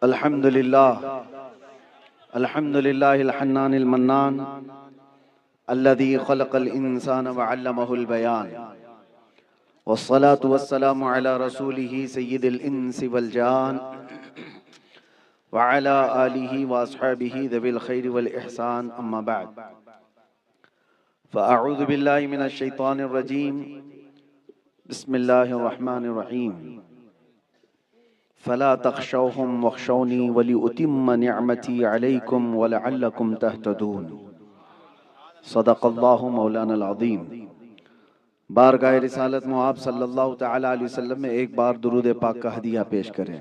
अल्हम्दुलिल्लाह अल्हम्दुलिल्लाहिल हन्नानिल मन्नान अल्लज़ी खलक़ल इंसान व अल्लमहुल बयान वस्सलातु वस्सलामु अला रसूलिही सय्यिदिल इंसि वल जान व अला आलिही व अस्हाबिही ज़विल खैरि वल इहसान अम्मा बअद फ़अऊज़ु बिल्लाहि मिनश शैतानिर रजीम बिस्मिल्लाहिर रहमानिर रहीम फ़ला तख़शौहुम वख़शौनी वलिउतिम्म निअमती अलैकुम वलअल्लकुम तहतदून। सदक़ल्लाहु मौलाना अज़ीम। बारगाह रिसालत में आप सल्लल्लाहु तआला अलैहि वसल्लम में एक बार दुरूद पाक का हदिया पेश करें।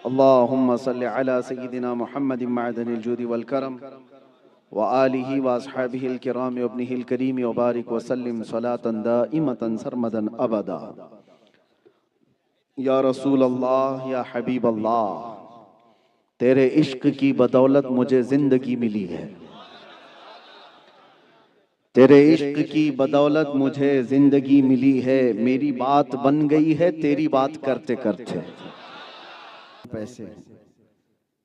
अल्लाहुम्मा सल्लि अला सय्यिदिना मुहम्मदिन मअदनिल जूदि वल करम व आलिहि व अस्हाबिहिल किराम व इब्निहिल करीम व बारिक व सल्लिम सलातन दाइमतन सरमदन अबदा। या रसूल अल्लाह या हबीब अल्लाह, तेरे इश्क की बदौलत मुझे जिंदगी मिली है। तेरे इश्क की बदौलत मुझे जिंदगी मिली है। मेरी बात बन गई है तेरी बात करते करते। पैसे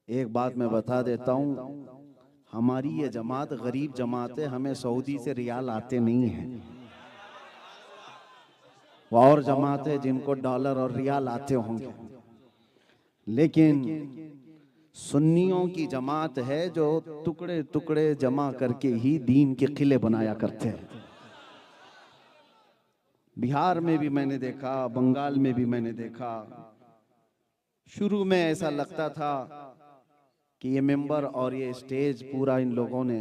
एक बात मैं बता देता हूँ, हमारी ये जमात गरीब जमात है, हमें सऊदी से रियाल आते नहीं हैं। वो और जमात है जिनको डॉलर और रियाल आते होंगे, लेकिन सुन्नियों की जमात है जो टुकड़े टुकड़े जमा करके ही दीन के किले बनाया करते हैं। बिहार में भी मैंने देखा, बंगाल में भी मैंने देखा। शुरू में ऐसा लगता था कि ये मेंबर और ये स्टेज पूरा इन लोगों ने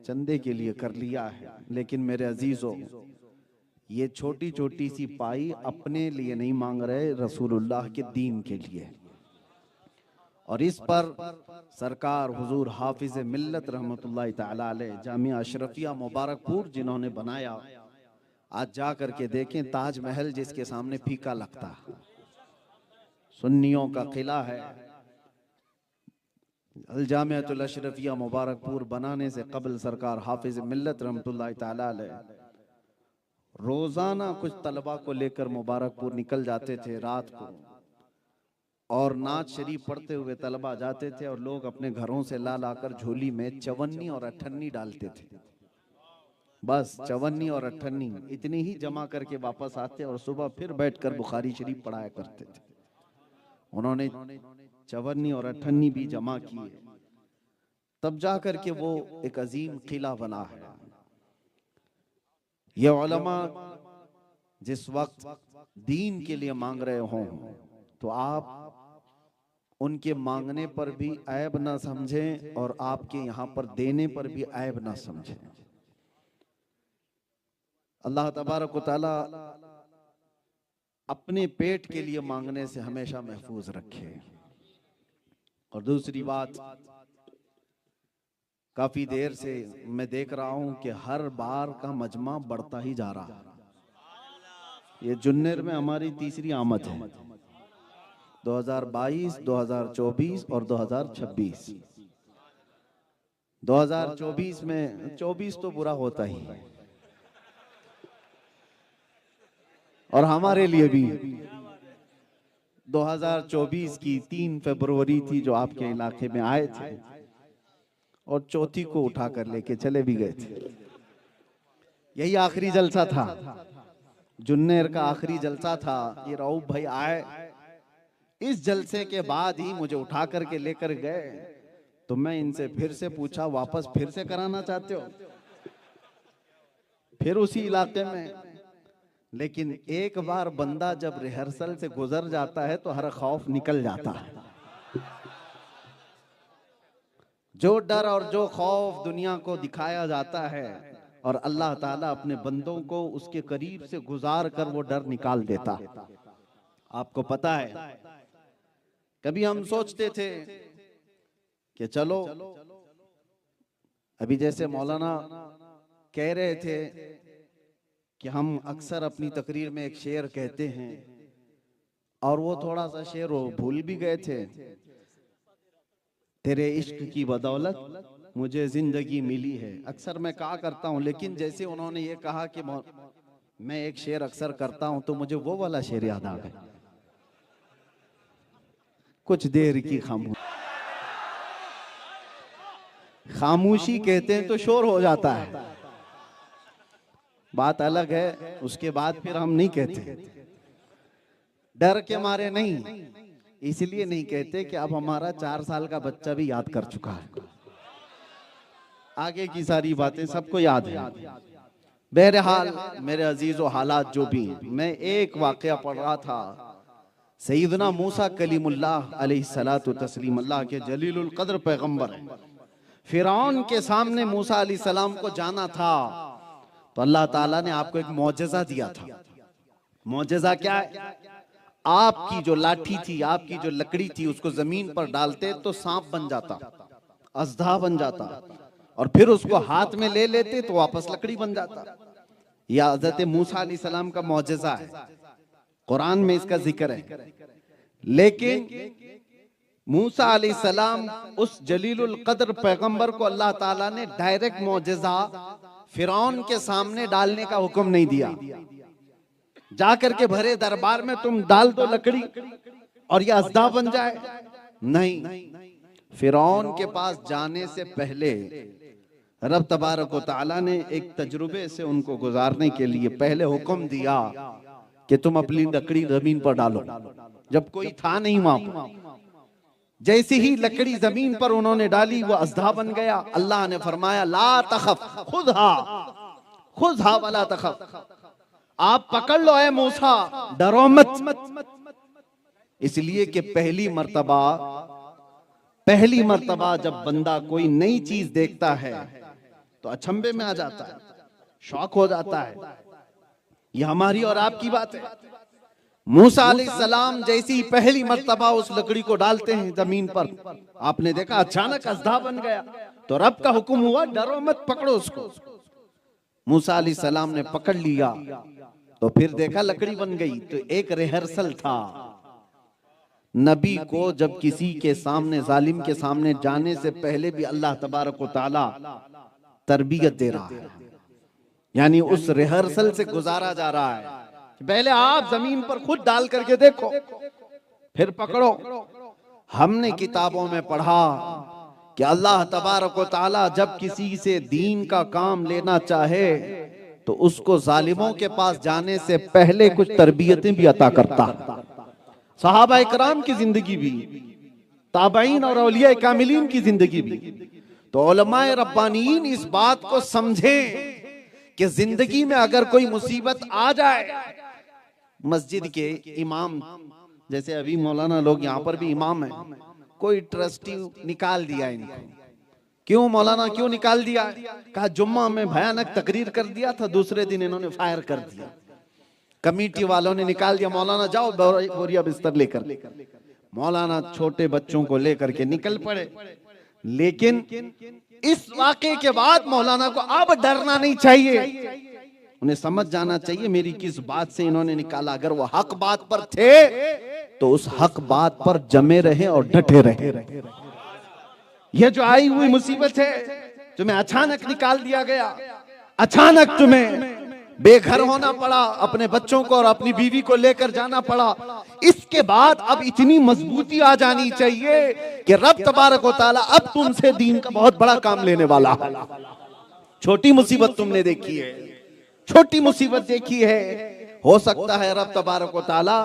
चंदे के लिए कर लिया है, लेकिन मेरे अजीजों, ये छोटी छोटी सी पाई अपने लिए नहीं मांग रहे, रसूलुल्लाह के दीन के लिए। और इस पर सरकार हुजूर हाफिज मिल्लत रहमतुल्लाह तआला अलैह जामिया अशरफिया मुबारकपुर जिन्होंने बनाया, आज जा करके देखें, ताजमहल जिसके सामने फीका लगता, सुन्नियों का किला है। अल जामियातुल अशरफिया मुबारकपुर बनाने से कबल सरकार हाफिज मिल्लत रहमतुल्लाह तआला अलैह रोजाना कुछ तलबा को लेकर मुबारकपुर निकल जाते थे रात को, और नात शरीफ पढ़ते हुए तलबा जाते थे और लोग अपने घरों से ला लाकर झोली में चवन्नी और अठन्नी डालते थे। बस चवन्नी और अठन्नी इतनी ही जमा करके वापस आते और सुबह फिर बैठकर बुखारी शरीफ पढ़ाया करते थे। उन्होंने चवन्नी और अठन्नी भी जमा किए, तब जाकर के वो एक अजीम किला बना है। ये उलमा जिस वक्त दीन के लिए मांग रहे हों, तो आप उनके मांगने पर भी ऐब ना समझें और आपके यहां पर देने पर भी ऐब ना समझें। अल्लाह तबारक व तआला अपने पेट के लिए मांगने से हमेशा महफूज रखे। और दूसरी बात, काफी देर से मैं देख रहा हूं कि हर बार का मजमा बढ़ता ही जा रहा है। ये जुन्नर में हमारी तीसरी आमद है, 2022, 2024 और 2026। 2024 में 24 तो बुरा होता ही है, और हमारे लिए भी 2024 की 3 फरवरी थी जो आपके इलाके में आए थे और चौथी को उठा कर लेके चले भी गए थे। यही आखिरी जलसा था, जुन्नेर का आखिरी जलसा था। ये रऊफ भाई आए, इस जलसे के बाद ही मुझे उठा करके लेकर गए। तो मैं इनसे फिर से पूछा, वापस फिर से कराना चाहते हो? फिर उसी इलाके में। लेकिन एक बार बंदा जब रिहर्सल से गुजर जाता है तो हर खौफ निकल जाता है। जो डर और जो खौफ दुनिया को दिखाया जाता है, और अल्लाह ताला अपने बंदों को उसके करीब से गुजार कर वो डर निकाल देता है। आपको पता है, कभी हम सोचते थे कि चलो, अभी जैसे मौलाना कह रहे थे कि हम अक्सर अपनी तकरीर में एक शेर कहते हैं, और वो थोड़ा सा शेर वो भूल भी गए थे। तेरे इश्क की बदौलत मुझे जिंदगी मिली है। अक्सर मैं कहा करता हूं, लेकिन जैसे उन्होंने ये कहा कि मैं एक शेर अक्सर करता हूं, तो मुझे वो वाला शेर याद आ गया। कुछ देर की खामोशी कहते हैं तो शोर हो जाता है, बात अलग है। उसके बाद फिर हम नहीं कहते, डर के मारे नहीं, इसलिए नहीं कहते कि अब हमारा 4 साल का बच्चा भी याद कर चुका है, आगे की सारी बातें सबको याद है। बहरहाल मेरे अजीजों, हालात जो भी, मैं एक वाकया पढ़ रहा था। सैयदना मूसा कलीमुल्लाह अलैहिस्सलातु तस्लीम, अल्लाह के जलीलुल कद्र पैगंबर है। फिरौन के सामने मूसा अलैहिस्सलाम को जाना था तो अल्लाह ताला ने आपको एक मौजज़ा दिया था। मौजज़ा क्या है? आपकी जो लाठी थी, आपकी जो लकड़ी थी, उसको जमीन पर डालते तो सांप बन जाता, अजदा बन जाता, और फिर उसको हाथ में ले लेते तो वापस लकड़ी बन जाता। यह हज़रत मूसा अलैहिस्सलाम का मौजज़ा है, कुरान में इसका जिक्र है। लेकिन मूसा अलैहिस्सलाम उस जलीलुल कद्र पैगंबर को अल्लाह ताला ने डायरेक्ट मौजज़ा फिरौन के सामने डालने का हुक्म नहीं दिया। जाकर के भरे दरबार में तुम डाल दो लकड़ी और ये अज़दा बन जाए, नहीं। फिरौन के पास जाने से पहले रब तबारक व तआला ने एक तजुर्बे से उनको गुजारने के लिए पहले हुक्म दिया कि तुम अपनी लकड़ी जमीन पर डालो। जब कोई था नहीं वहां, जैसी ही लकड़ी जमीन पर उन्होंने डाली वो अज़दा बन गया। अल्लाह ने फरमाया ला तखफ खुदहा वला तखफ, आप पकड़ लो ए मूसा, डरो मत। इसलिए कि पहली मर्तबा जब बंदा कोई नई चीज देखता है तो अचंभे में आ जाता है, शौक हो जाता है। यह हमारी और आपकी बात है। मूसा अलैहिस्सलाम जैसी पहली मर्तबा उस लकड़ी को डालते हैं जमीन पर, आपने देखा अचानक अज़दा बन गया, तो रब का हुक्म हुआ डरो मत, पकड़ो उसको। मूसा अलैहिस्सलाम ने पकड़ लिया तो फिर देखा लकड़ी बन गई। तो एक रिहर्सल था, नबी को जब किसी के सामने, जालिम के सामने जाने से पहले भी अल्लाह तबारक व तआला तरबियत दे रहा है, यानी उस रिहर्सल से गुजारा जा रहा है। पहले आप जमीन पर खुद डाल करके देखो, फिर पकड़ो। हमने किताबों में पढ़ा कि अल्लाह तबारक व तआला जब किसी से दीन का काम लेना चाहे तो उसको जालिमों के पास जाने से पहले कुछ तरबियतें भी अता करता। सहाबा इकराम की जिंदगी भी, ताबईन और औलिया कामिलीन की जिंदगी भी। तो उलमाए रब्बानीन इस बात को समझे कि जिंदगी में अगर कोई मुसीबत आ जाए, मस्जिद के इमाम, जैसे अभी मौलाना लोग यहाँ पर भी इमाम है, कोई ट्रस्टी निकाल दिया इनको। क्यों मौलाना, क्यों निकाल दिया? कहा जुम्मा में भयानक तकरीर कर दिया था, दूसरे दिन इन्होंने फायर कर दिया, कमेटी वालों ने निकाल दिया। मौलाना जाओ बोरिया बिस्तर लेकर। मौलाना छोटे बच्चों को लेकर के निकल पड़े। लेकिन इस वाक़े के बाद मौलाना को अब डरना नहीं चाहिए, उन्हें समझ जाना चाहिए मेरी किस बात से इन्होंने निकाला। अगर वो हक बात पर थे तो उस हक बात पर जमे रहे और डटे रहे। यह जो आई हुई मुसीबत है, तुम्हें अचानक निकाल दिया गया, अचानक तुम्हें बेघर होना पड़ा, अपने बच्चों को और अपनी बीवी को लेकर जाना पड़ा, इसके बाद अब इतनी मजबूती आ जानी चाहिए कि रब तबारक व तआला अब तुमसे दीन का बहुत बड़ा काम लेने वाला है। छोटी मुसीबत तुमने देखी है, छोटी मुसीबत देखी है, हो सकता है रब तबारक व तआला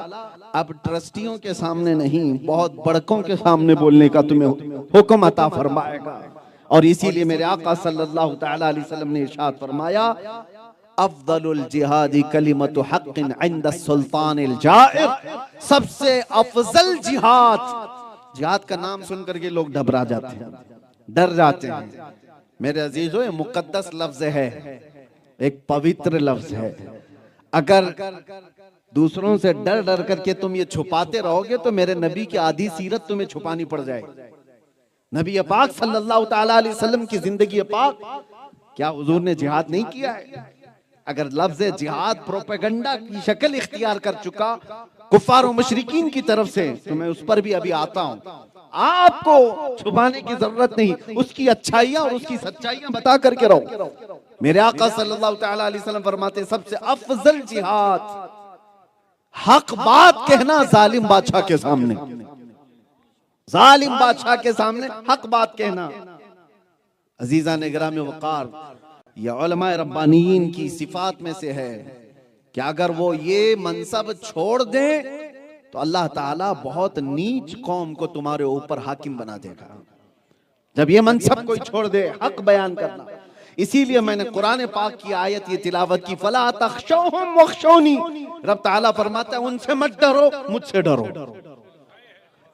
अब ट्रस्टियों के सामने नहीं, बहुत बड़कों के सामने बोलने का तुम्हें हुक्म अता फरमाएगा। और इसीलिए मेरे आका सल्लल्लाहु तआला अलैहि वसल्लम ने इरशाद फरमाया अफदलुल जिहादी कलिमतु हक़्क़िन इंद सुल्तानिल जाइर, सबसे अफजल जिहाद का नाम सुन करके लोग घबरा जाते हैं, डर जाते हैं। मेरे अजीजों, ये मुकद्दस लफ्ज है, एक पवित्र लफ्ज है। अगर दूसरों से डर डर करके तुम ये छुपाते रहोगे तो मेरे नबी की आधी सीरत तुम्हें छुपानी पड़ जाएगी। नबी पाक सल्लल्लाहु तआला अलैहि वसल्लम की जिंदगी पाक, क्या हुजूर ने जिहाद नहीं किया है? अगर लफ्ज जिहाद प्रोपेगेंडा की शक्ल इख्तियार कर चुका कुफार और मुशरिकीन की तरफ से, तो मैं उस पर भी अभी आता हूं। आपको छुपाने की जरूरत नहीं, उसकी अच्छाइयां और उसकी सच्चाइयां बता करके रहो। मेरे आका सल्लल्लाहु तआला अलैहि वसल्लम फरमाते सबसे अफजल जिहाद हक बात कहना जालिम बादशाह के सामने। जालिम बादशाह के सामने हक बात कहना। अजीजा ने ग्राम वकार, यह उलमाए रब्बानियीन की सिफात में से है कि अगर वो ये मनसब छोड़ दें तो अल्लाह ताला बहुत नीच कौम को तुम्हारे ऊपर हाकिम बना देगा। जब ये मनसब कोई छोड़ दे, हक बयान करना। इसीलिए मैंने कुरान पाक की आयत ये तिलावत की, फला तख्शौहुम वख्शौनी। रब ताला फरमाता है उनसे मत डरो, मुझसे डरो।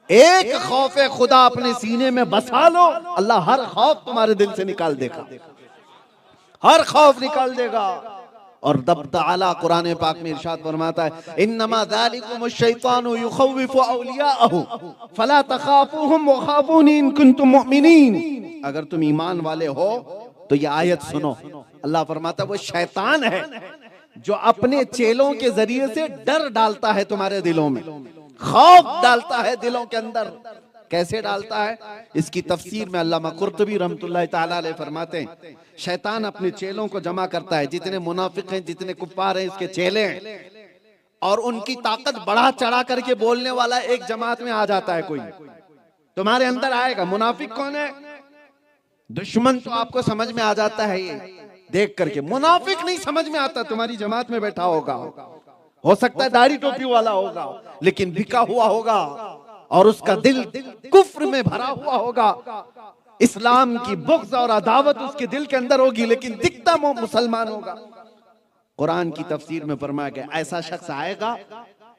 एक खौफे खुदा अपने सीने में बसा लो, अल्लाह हर खौफ तुम्हारे दिल से निकाल देगा, हर खौफ निकाल देगा। और रब ताला कुरान पाक में इरशाद फरमाता है, इन्नमा ज़ालिकुमुश शैतानु युखव्विफु औलियाअहु फला तखाफूहुम वखाफूनी इन कुंतुम मुमिनीन। अगर तुम ईमान वाले हो तो ये आयत सुनो। अल्लाह फरमाता है वो शैतान है जो अपने चेलों के जरिए से डर डालता है तुम्हारे दिलों में, खौफ डालता है दिलों के अंदर। कैसे डालता है? इसकी तफसीर में अल्लामा कुर्तुबी रहमतुल्लाहि ताला अलैह फरमाते हैं, शैतान अपने चेलों को जमा करता है, जितने मुनाफिक हैं, जितने कुफ्फार हैं, इसके चेले हैं, और उनकी ताकत बढ़ा चढ़ा करके बोलने वाला एक जमात में आ जाता है। कोई तुम्हारे अंदर आएगा, मुनाफिक कौन है? दुश्मन तो आपको समझ में आ जाता है ये देख करके, मुनाफिक नहीं समझ में आता। तुम्हारी जमात में बैठा होगा, हो सकता है दाढ़ी टोपी वाला होगा, लेकिन बिका हुआ होगा और उसका दिल कुफ्र में भरा हुआ होगा, इस्लाम की बुग़्ज़ और अदावत उसके दिल के अंदर होगी, लेकिन दिखता वो मुसलमान होगा। कुरान की तफसीर में फरमाया गया ऐसा शख्स आएगा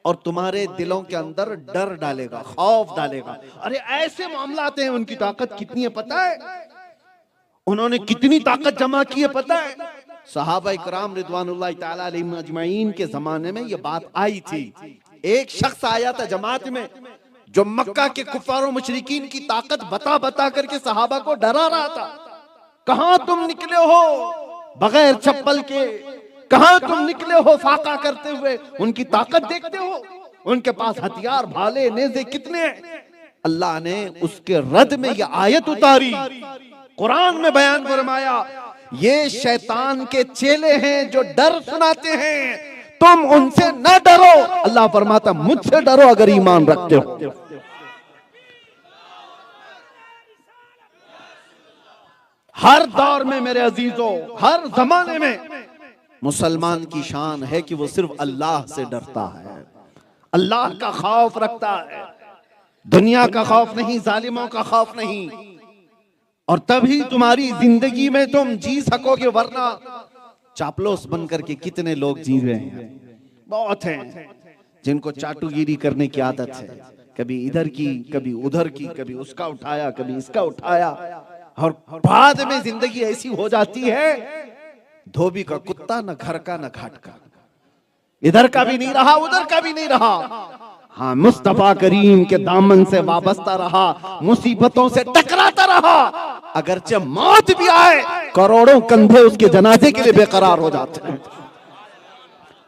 और तुम्हारे दिलों के अंदर डर डालेगा, खौफ डालेगा। अरे ऐसे मामलात हैं, उनकी ताकत कितनी है पता है? उन्होंने कितनी ताकत जमा की है पता है? सहाबा इकराम रिदवानुल्लाहि ताला अलैहिम अजमईन के जमाने में ये बात आई थी। एक शख्स आया था जमात में जो मक्का के कुफार और मुशरिकीन की ताकत बता बता करके सहाबा को डरा रहा था। कहां तुम निकले हो बगैर चप्पल के, कहां तुम निकले हो फाका करते हुए? उनकी ताकत देखते हो, उनके पास हथियार, भाले, नेज़े कितने हैं। अल्लाह ने उसके रद में यह आयत उतारी, कुरान में बयान फरमाया, ये शैतान के चेले हैं जो डर सुनाते हैं, तुम उनसे न डरो। अल्लाह फरमाता मुझसे डरो अगर ईमान रखते हो। हर दौर में मेरे अजीजों, हर जमाने में मुसलमान की शान है कि वो सिर्फ अल्लाह से डरता है, अल्लाह का खौफ रखता है, दुनिया का खौफ नहीं, जालिमों का खौफ नहीं। और तभी तुम्हारी जिंदगी में तुम जी सकोगे, वरना चापलूस बन करके कितने लोग जी रहे हैं। बहुत हैं जिनको चाटुगिरी करने की आदत है, कभी इधर की, कभी उधर की, कभी उसका उठाया, कभी इसका उठाया, और बाद में जिंदगी ऐसी हो जाती है धोबी का कुत्ता, न घर का न घाट का, इधर का भी नहीं रहा, उधर का भी नहीं रहा। हाँ, मुस्तफा करीम के दामन से वाबस्ता रहा, मुसीबतों से टकराता रहा, अगरचे मौत भी आए, करोड़ों कंधे उसके जनाजे के लिए बेकरार हो जाते हैं।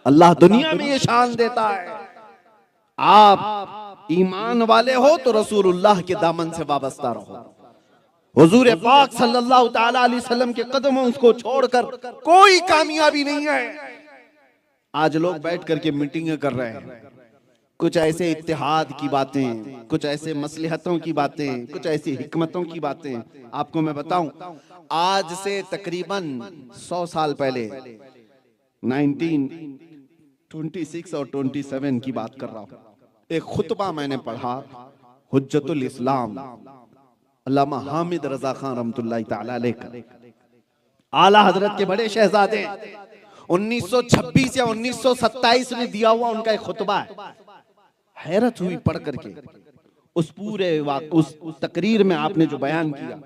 अल्लाह दुनिया में ये शान देता है। आप ईमान वाले हो तो रसूलुल्लाह के दामन से वाबस्ता रहो, हुजूर पाक सल्लल्लाहु ताला अलैहि वसल्लम के कदमों को छोड़कर कोई कामयाबी नहीं है। आज लोग बैठ करके मीटिंगें कर रहे हैं, कुछ ऐसे इत्तेहाद की बातें, कुछ ऐसे मसलहतों की बातें, कुछ ऐसी हिकमतों की बातें। आपको मैं बताऊं, आज से तकरीबन 100 साल पहले 1926 और 27 की बात कर रहा हूं, एक खुतबा मैंने पढ़ा, हुज्जतुल इस्लाम अल्लामा हामिद रजा खान रहमतुल्लाहि ताला अलैह का, आला हजरत के बड़े शहजादे, 1926 या 1927 में दिया हुआ उनका एक खुतबा है। हैरत हुई पढ़ करके उस पूरे उस तकरीर में आपने जो बयान किया,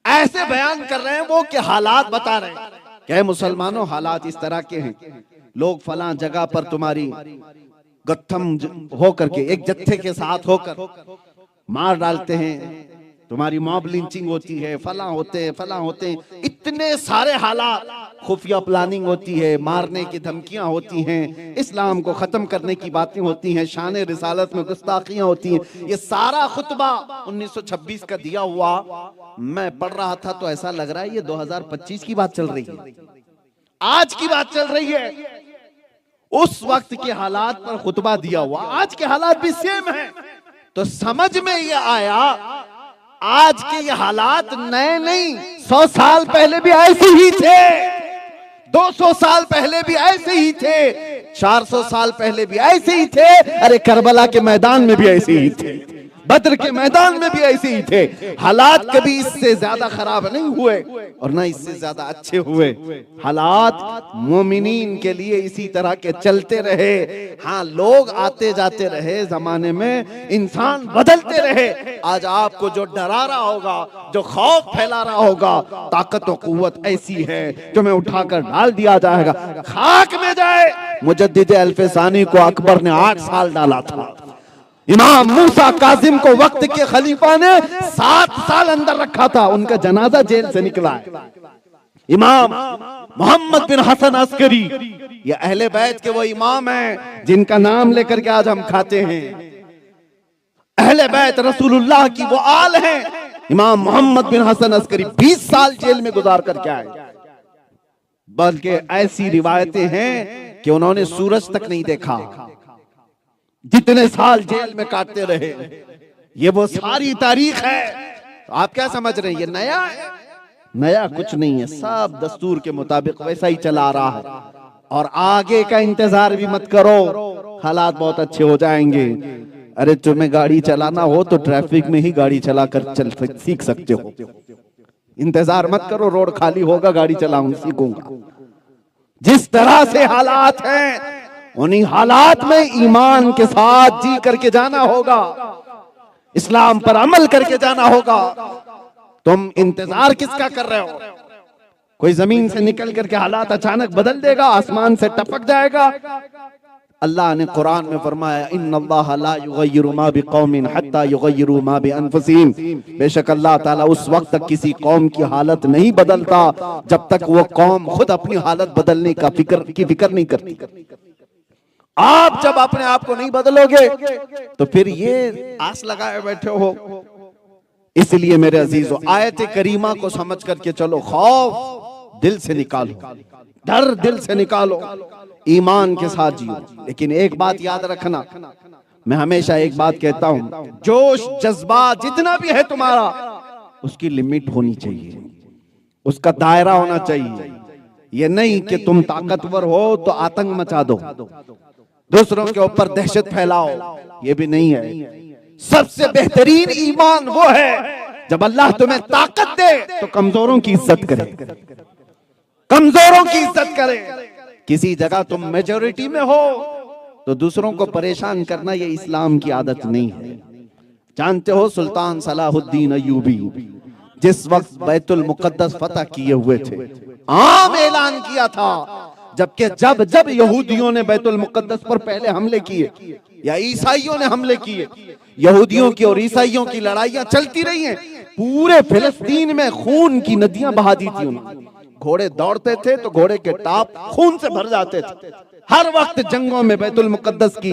ऐसे बयान कर रहे हैं वो कि हालात बता रहे हैं कि मुसलमानों हालात इस तरह के हैं, लोग फलां जगह पर तुम्हारी गत्थम होकर के एक जत्थे के साथ होकर मार डालते हैं, तुम्हारी मॉब लिंचिंग होती है, फलां होते हैं, फलां होते हैं, इतने सारे हालात, खुफिया प्लानिंग होती है, मारने की धमकियां होती हैं, इस्लाम को खत्म करने की बातें होती हैं, शान रिसालत में गुस्ताखियां होती हैं। ये सारा खुतबा 1926 का दिया हुआ मैं पढ़ रहा था तो ऐसा लग रहा है ये 2025 की बात चल रही है, आज की बात चल रही है। उस वक्त के हालात पर खुतबा दिया हुआ, आज के हालात भी सेम है। तो समझ में ये आया आज के ये हालात नए नहीं, 100 साल पहले भी ऐसे ही थे, 200 साल पहले भी ऐसे ही थे, 400 साल पहले भी ऐसे ही थे, अरे करबला के मैदान में भी ऐसे ही थे, बद्र के मैदान में भी ऐसे ही थे। हालात कभी इससे ज्यादा खराब नहीं हुए और ना इससे ज्यादा अच्छे हुए। हालात मोमिनीन के लिए इसी तरह के चलते रहे। हाँ, लोग आते जाते रहे, जमाने में इंसान बदलते रहे। आज आपको जो डरा रहा होगा, जो खौफ फैला रहा होगा, ताकत और कुव्वत ऐसी है जो मैं उठाकर डाल दिया जाएगा, खाक में जाए। मुजद्दिद अल्फसानी को अकबर ने 8 साल डाला था। इमाम मूसा काजिम को वक्त के खलीफा ने 7 साल अंदर रखा था, उनका जनाजा जेल से निकला है। इमाम मोहम्मद बिन हसन अस्करी, ये अहले बैत के वो इमाम हैं जिनका नाम लेकर के आज हम खाते हैं। अहले बैत रसूलुल्लाह की वो आल हैं। इमाम मोहम्मद बिन हसन अस्करी 20 साल जेल में गुजार करके आए, बल्कि ऐसी रिवायतें हैं कि उन्होंने सूरज तक नहीं देखा, जितने साल जेल में काटते रहे। ये वो सारी तारीख है। तो आप क्या समझ रहे हैं ये नया है? नया कुछ नहीं है, सब दस्तूर के मुताबिक वैसा ही चला रहा है। और आगे का इंतजार भी मत करो, हालात बहुत अच्छे हो जाएंगे। अरे तुम्हें गाड़ी चलाना हो तो ट्रैफिक में ही गाड़ी चला कर सीख सकते हो। इंतजार मत करो, रोड खाली होगा गाड़ी चलाऊंगा सीखूंगा। जिस तरह से हालात हैं, उन्हीं हालात में ईमान के साथ जी करके जाना होगा, इस्लाम पर अमल करके जाना होगा। तुम इंतजार किसका कर रहे हो? कोई जमीन से निकल करके हालात अचानक बदल देगा, आसमान से टपक जाएगा। अल्लाह ने कुरान में फरमाया, इन्नल्लाह ला युगय्यिरु मा बिकौमिन हत्ता युगय्यिरु मा बिअनफुसिहिम। बेशक अल्लाह ताला उस वक्त तक किसी कौम की हालत नहीं बदलता जब तक वो कौम खुद अपनी हालत बदलने की फिक्र नहीं करती। आप जब अपने आप को नहीं बदलोगे तो फिर ये आस लगाए बैठे हो। इसलिए मेरे अजीजों, आयत करीमा को समझ करके चलो, खौफ दिल से निकालो, डर दिल से निकालो, ईमान के साथ जियो। लेकिन एक बात याद रखना, मैं हमेशा एक बात कहता हूं, जोश जज्बा जितना भी है तुम्हारा, उसकी लिमिट होनी चाहिए, उसका दायरा होना चाहिए। ये नहीं कि तुम ताकतवर हो तो आतंक मचा दो, दूसरों के ऊपर दहशत फैलाओ, ये भी नहीं है। सबसे बेहतरीन ईमान वो है जब अल्लाह तुम्हें ताकत दे तो कमजोरों की इज्जत करे, कमजोरों की इज्जत करे। किसी जगह तुम मेजॉरिटी में हो तो दूसरों को परेशान करना ये इस्लाम की आदत नहीं है। जानते हो सुल्तान सलाहुद्दीन अय्यूबी जिस वक्त बैतुल मुकद्दस फतह किए हुए थे, आम ऐलान किया था, जबकि जब जब यहूदियों ने बैतुल मुकद्दस पर पहले हमले किए या ईसाइयों ने हमले किए, यहूदियों की और ईसाइयों की लड़ाइयां चलती रही हैं। पूरे फिलिस्तीन में खून की नदियां बहा दी थी उन्होंने। घोड़े दौड़ते थे तो घोड़े के टाप खून से भर जाते थे। हर वक्त जंगों में बैतुल मुकद्दस की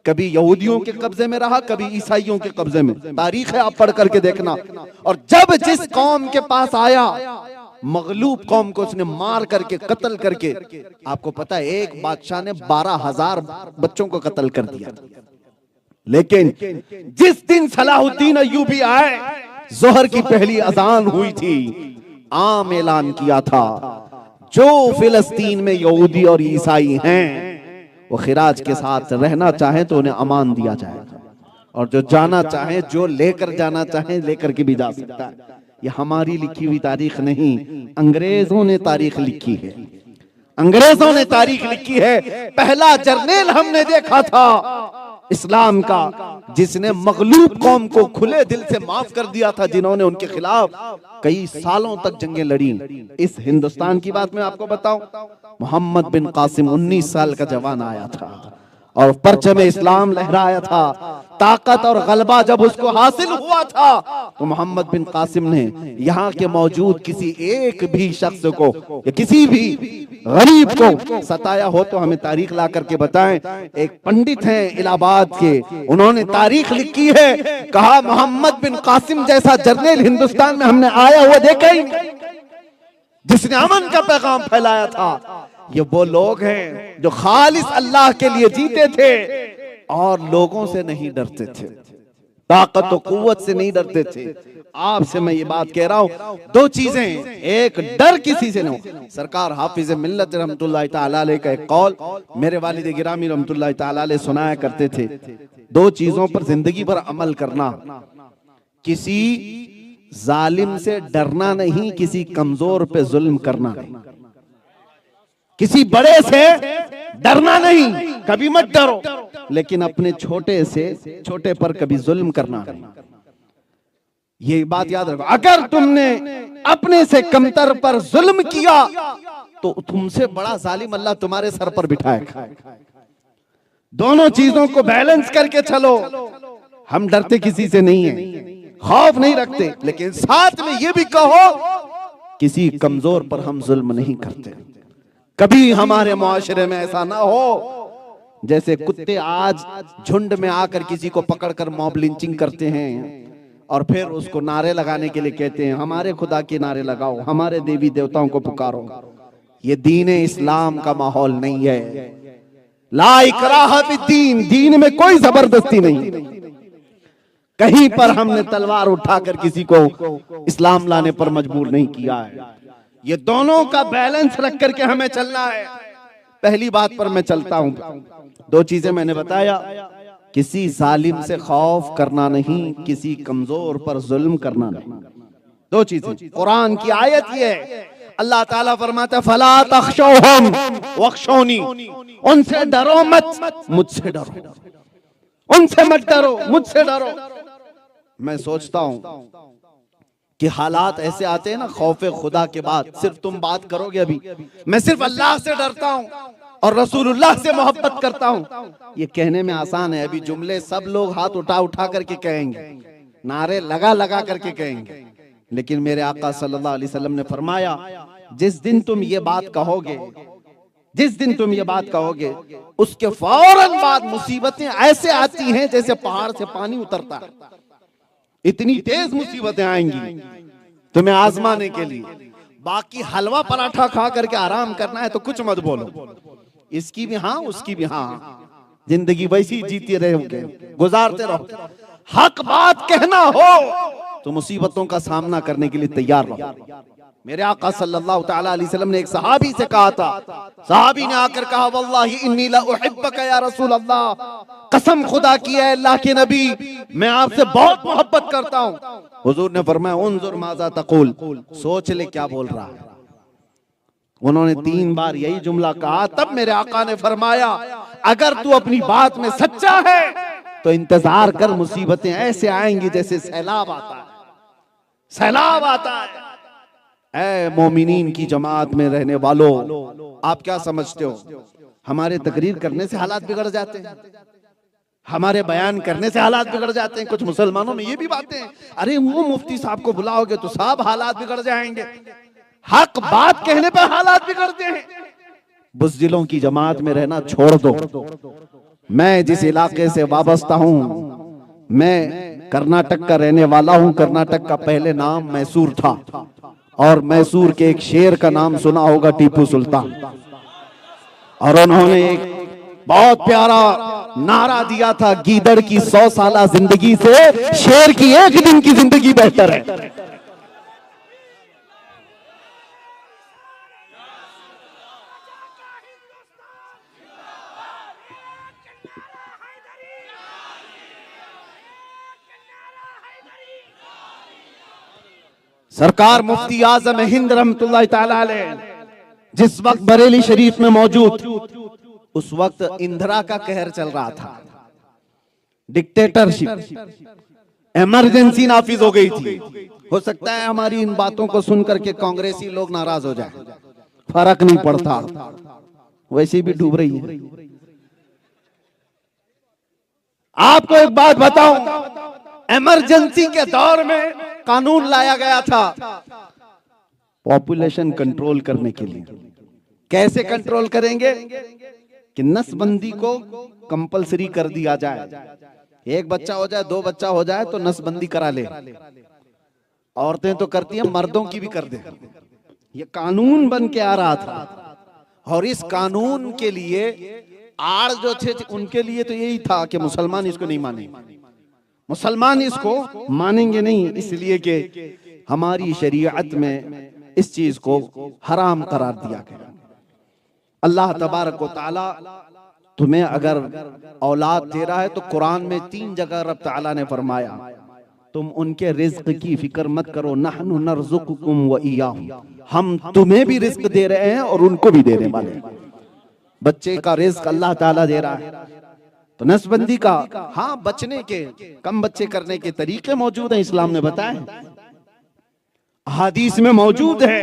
कभी यहूदियों के कब्जे में रहा, कभी ईसाइयों के कब्जे में। तारीख है, आप पढ़ करके देखना। और जब जिस कौम के पास आया, मगलूब कौम को उसने मार करके कत्ल करके, आपको पता है एक बादशाह ने 12,000 बच्चों को कत्ल कर दिया। लेकिन जिस दिन सलाहुद्दीन अय्यूबी आए, जोहर की पहली अजान हुई थी, आम ऐलान किया था जो फिलिस्तीन में यहूदी और ईसाई हैं वो खिराज के साथ रहना चाहे तो उन्हें अमान दिया जाएगा, और जो जाना चाहे, जो लेकर जाना चाहे लेकर के भी जा सकता है। ये हमारी लिखी हुई तारीख नहीं, अंग्रेजों ने तारीख लिखी है, अंग्रेजों ने तारीख लिखी है। पहला जर्नैल हमने देखा था इस्लाम का जिसने मगलूब कौम को खुले दिल से माफ कर दिया था, जिन्होंने उनके खिलाफ कई सालों तक जंगें लड़ी। इस हिंदुस्तान की बात मैं आपको बताऊं, मोहम्मद बिन कासिम 19 साल का जवान आया था और परचम इस्लाम लहराया था। ताकत और गलबा जब उसको हासिल हुआ था तो मोहम्मद बिन कासिम ने यहाँ के मौजूद किसी एक भी शख्स को या किसी भी गरीब को सताया हो तो हमें तारीख ला करके बताएं। एक पंडित हैं इलाहाबाद के, उन्होंने तारीख लिखी है, कहा मोहम्मद बिन कासिम जैसा जर्नैल हिंदुस्तान में हमने आया हुआ देखा ही नहीं, जिसने अमन का पैगाम फैलाया था। ये वो लोग हैं जो खालिस अल्लाह के लिए जीते थे और लोगों से नहीं डरते थे। ताकत और कुव्वत से नहीं डरते थे। आपसे मैं ये बात कह रहा हूं, दो चीजें, एक डर किसी से नहीं हो। सरकार हाफिज मिल्लत रहमतुल्लाह ताला अलैह का एक कौल मेरे वालिद गिरामी रहमतुल्लाह ताला अलैह सुनाया करते थे, दो चीजों पर जिंदगी भर अमल करना, किसी जालिम से डरना नहीं, किसी कमजोर पे जुल्म करना नहीं। किसी बड़े से डरना नहीं, कभी मत डरो, लेकिन अपने छोटे से छोटे पर कभी जुल्म करना नहीं। ये बात याद रखो, अगर तुमने अपने से कमतर पर जुल्म किया तो तुमसे बड़ा जालिम अल्लाह तुम्हारे सर पर बिठाएगा। दोनों चीजों को बैलेंस करके चलो। हम डरते किसी से नहीं है, खौफ नहीं रखते, लेकिन साथ में ये भी कहो किसी कमजोर पर हम जुल्म नहीं करते। कभी हमारे मुआशरे में ऐसा ना हो जैसे कुत्ते आज झुंड में आकर किसी को पकड़कर मॉब लिंचिंग करते हैं और फिर उसको नारे लगाने के लिए कहते हैं हमारे खुदा के नारे लगाओ, हमारे देवी देवताओं को पुकारो। ये दीन इस्लाम का माहौल नहीं है। ला इकराह फिद्दीन, दीन में कोई जबरदस्ती नहीं। कहीं पर हमने तलवार उठाकर किसी को इस्लाम लाने पर मजबूर नहीं किया है। ये दोनों का बैलेंस रख करके हमें चलना है। पहली बात पर मैं चलता हूं, दो चीजें मैंने बताया, किसी जालिम से खौफ करना नहीं, किसी कमजोर पर जुल्म करना नहीं। दो चीजें कुरान की आयत ये है, अल्लाह ताला फरमाता है फला तख्शौहुम वख्शौनी, उनसे डरो मत, मुझसे डरो। उनसे मत डरो, मुझसे डरो। मैं सोचता हूं कि हालात ऐसे आते हैं ना, खौफे खुदा के बाद सिर्फ तुम बात करोगे, अभी मैं सिर्फ अल्लाह से डरता हूं और रसूलुल्लाह से मोहब्बत करता हूं, ये कहने में आसान है। अभी जुमले सब लोग हाथ उठा उठा करके कहेंगे, नारे लगा लगा करके कहेंगे, लेकिन मेरे आका सल्लल्लाहु अलैहि वसल्लम ने फरमाया जिस दिन तुम ये बात कहोगे, जिस दिन तुम ये बात कहोगे, उसके फौरन बाद मुसीबतें ऐसे आती हैं जैसे पहाड़ से पानी उतरता है। इतनी तेज मुसीबतें आएंगी तुम्हें आजमाने के लिए। बाकी हलवा पराठा खा करके आराम करना है तो कुछ मत बोलो, इसकी भी हाँ उसकी भी हाँ, जिंदगी वैसी जीते रहोगे, गुजारते रहो। हक बात कहना हो तो मुसीबतों का सामना करने के लिए तैयार रहो। मेरे आका सल्लल्लाहु ताला अलैहि वसल्लम ने एक सहाबी से कहा था, सहाबी ने आकर कहा वल्लाही इन्नी ला उहिब्बका या रसूल अल्लाह, कसम खुदा की है अल्लाह के नबी, मैं आपसे बहुत मोहब्बत करता हूँ। हुजूर ने फरमाया उन्जुर माज़ा तक़ूल, सोच ले क्या बोल रहा है। उन्होंने 3 बार यही जुमला कहा, तब मेरे आका ने फरमाया अगर तू अपनी बात में सच्चा है तो इंतजार कर, मुसीबतें ऐसे आएंगी जैसे सैलाब आता है, सैलाब आता है। ऐ मोमिनीन की जमात में रहने वालों, आप क्या समझते हो हमारे तकरीर करने से हालात बिगड़ जाते हैं, हमारे बयान करने से हालात बिगड़ जाते हैं? कुछ मुसलमानों में ये भी बातें हैं, अरे वो मुफ्ती साहब को बुलाओगे तो सब हालात बिगड़ जाएंगे। हक बात कहने पर हालात बिगड़ते हैं। बुज़दिलों की जमात में रहना छोड़ दो। मैं जिस इलाके से वाबस्ता हूं, मैं कर्नाटक का रहने वाला हूं। कर्नाटक का पहले नाम मैसूर था और मैसूर के एक शेर का नाम सुना होगा, टीपू सुल्तान। और उन्होंने एक बहुत प्यारा नारा दिया था, गीदड़ की 100 साला जिंदगी से शेर की एक दिन की जिंदगी बेहतर है। सरकार मुफ्ती आजम हिंद रहमतुल्लाह ताला अलैह जिस वक्त बरेली शरीफ में मौजूद, उस वक्त इंदिरा का कहर चल रहा था, डिक्टेटरशिप, इमरजेंसी नाफिज हो गई थी। हो सकता है हमारी इन बातों को सुनकर के कांग्रेसी लोग नाराज हो जाए, फर्क नहीं पड़ता, वैसे भी डूब रही है। आपको एक बात बताऊं, इमरजेंसी के दौर में कानून लाया गया था पॉपुलेशन कंट्रोल करने के लिए। कैसे कंट्रोल करेंगे कि नसबंदी को कंपलसरी कर दिया जाए, एक बच्चा हो जाए, 2 बच्चा हो जाए तो नसबंदी करा ले। औरतें तो करती हैं, मर्दों की भी कर दे। ये कानून बन के आ रहा था और इस कानून के लिए आड़ जो थे उनके लिए तो यही था कि मुसलमान इसको नहीं माने। मुसलमान इसको मानेंगे नहीं, इसलिए कि हमारी शरीयत में इस चीज को हराम करार दिया गया। अल्लाह तबारक व तआला तुम्हें अगर औलाद दे रहा है तो कुरान में 3 जगह रब तआला ने फरमाया तुम उनके रिज्क की फिक्र मत करो, नहनु नरज़ुकुकुम व इय्याहुम, हम तुम्हें भी रिज्क दे रहे हैं और उनको भी देने वाले हैं। बच्चे का रिज्क अल्लाह ताला दे रहा है। तो नस्बंदी का हाँ बचने के, कम बच्चे करने के तरीके मौजूद हैं, इस्लाम ने बताया, हदीस में मौजूद है।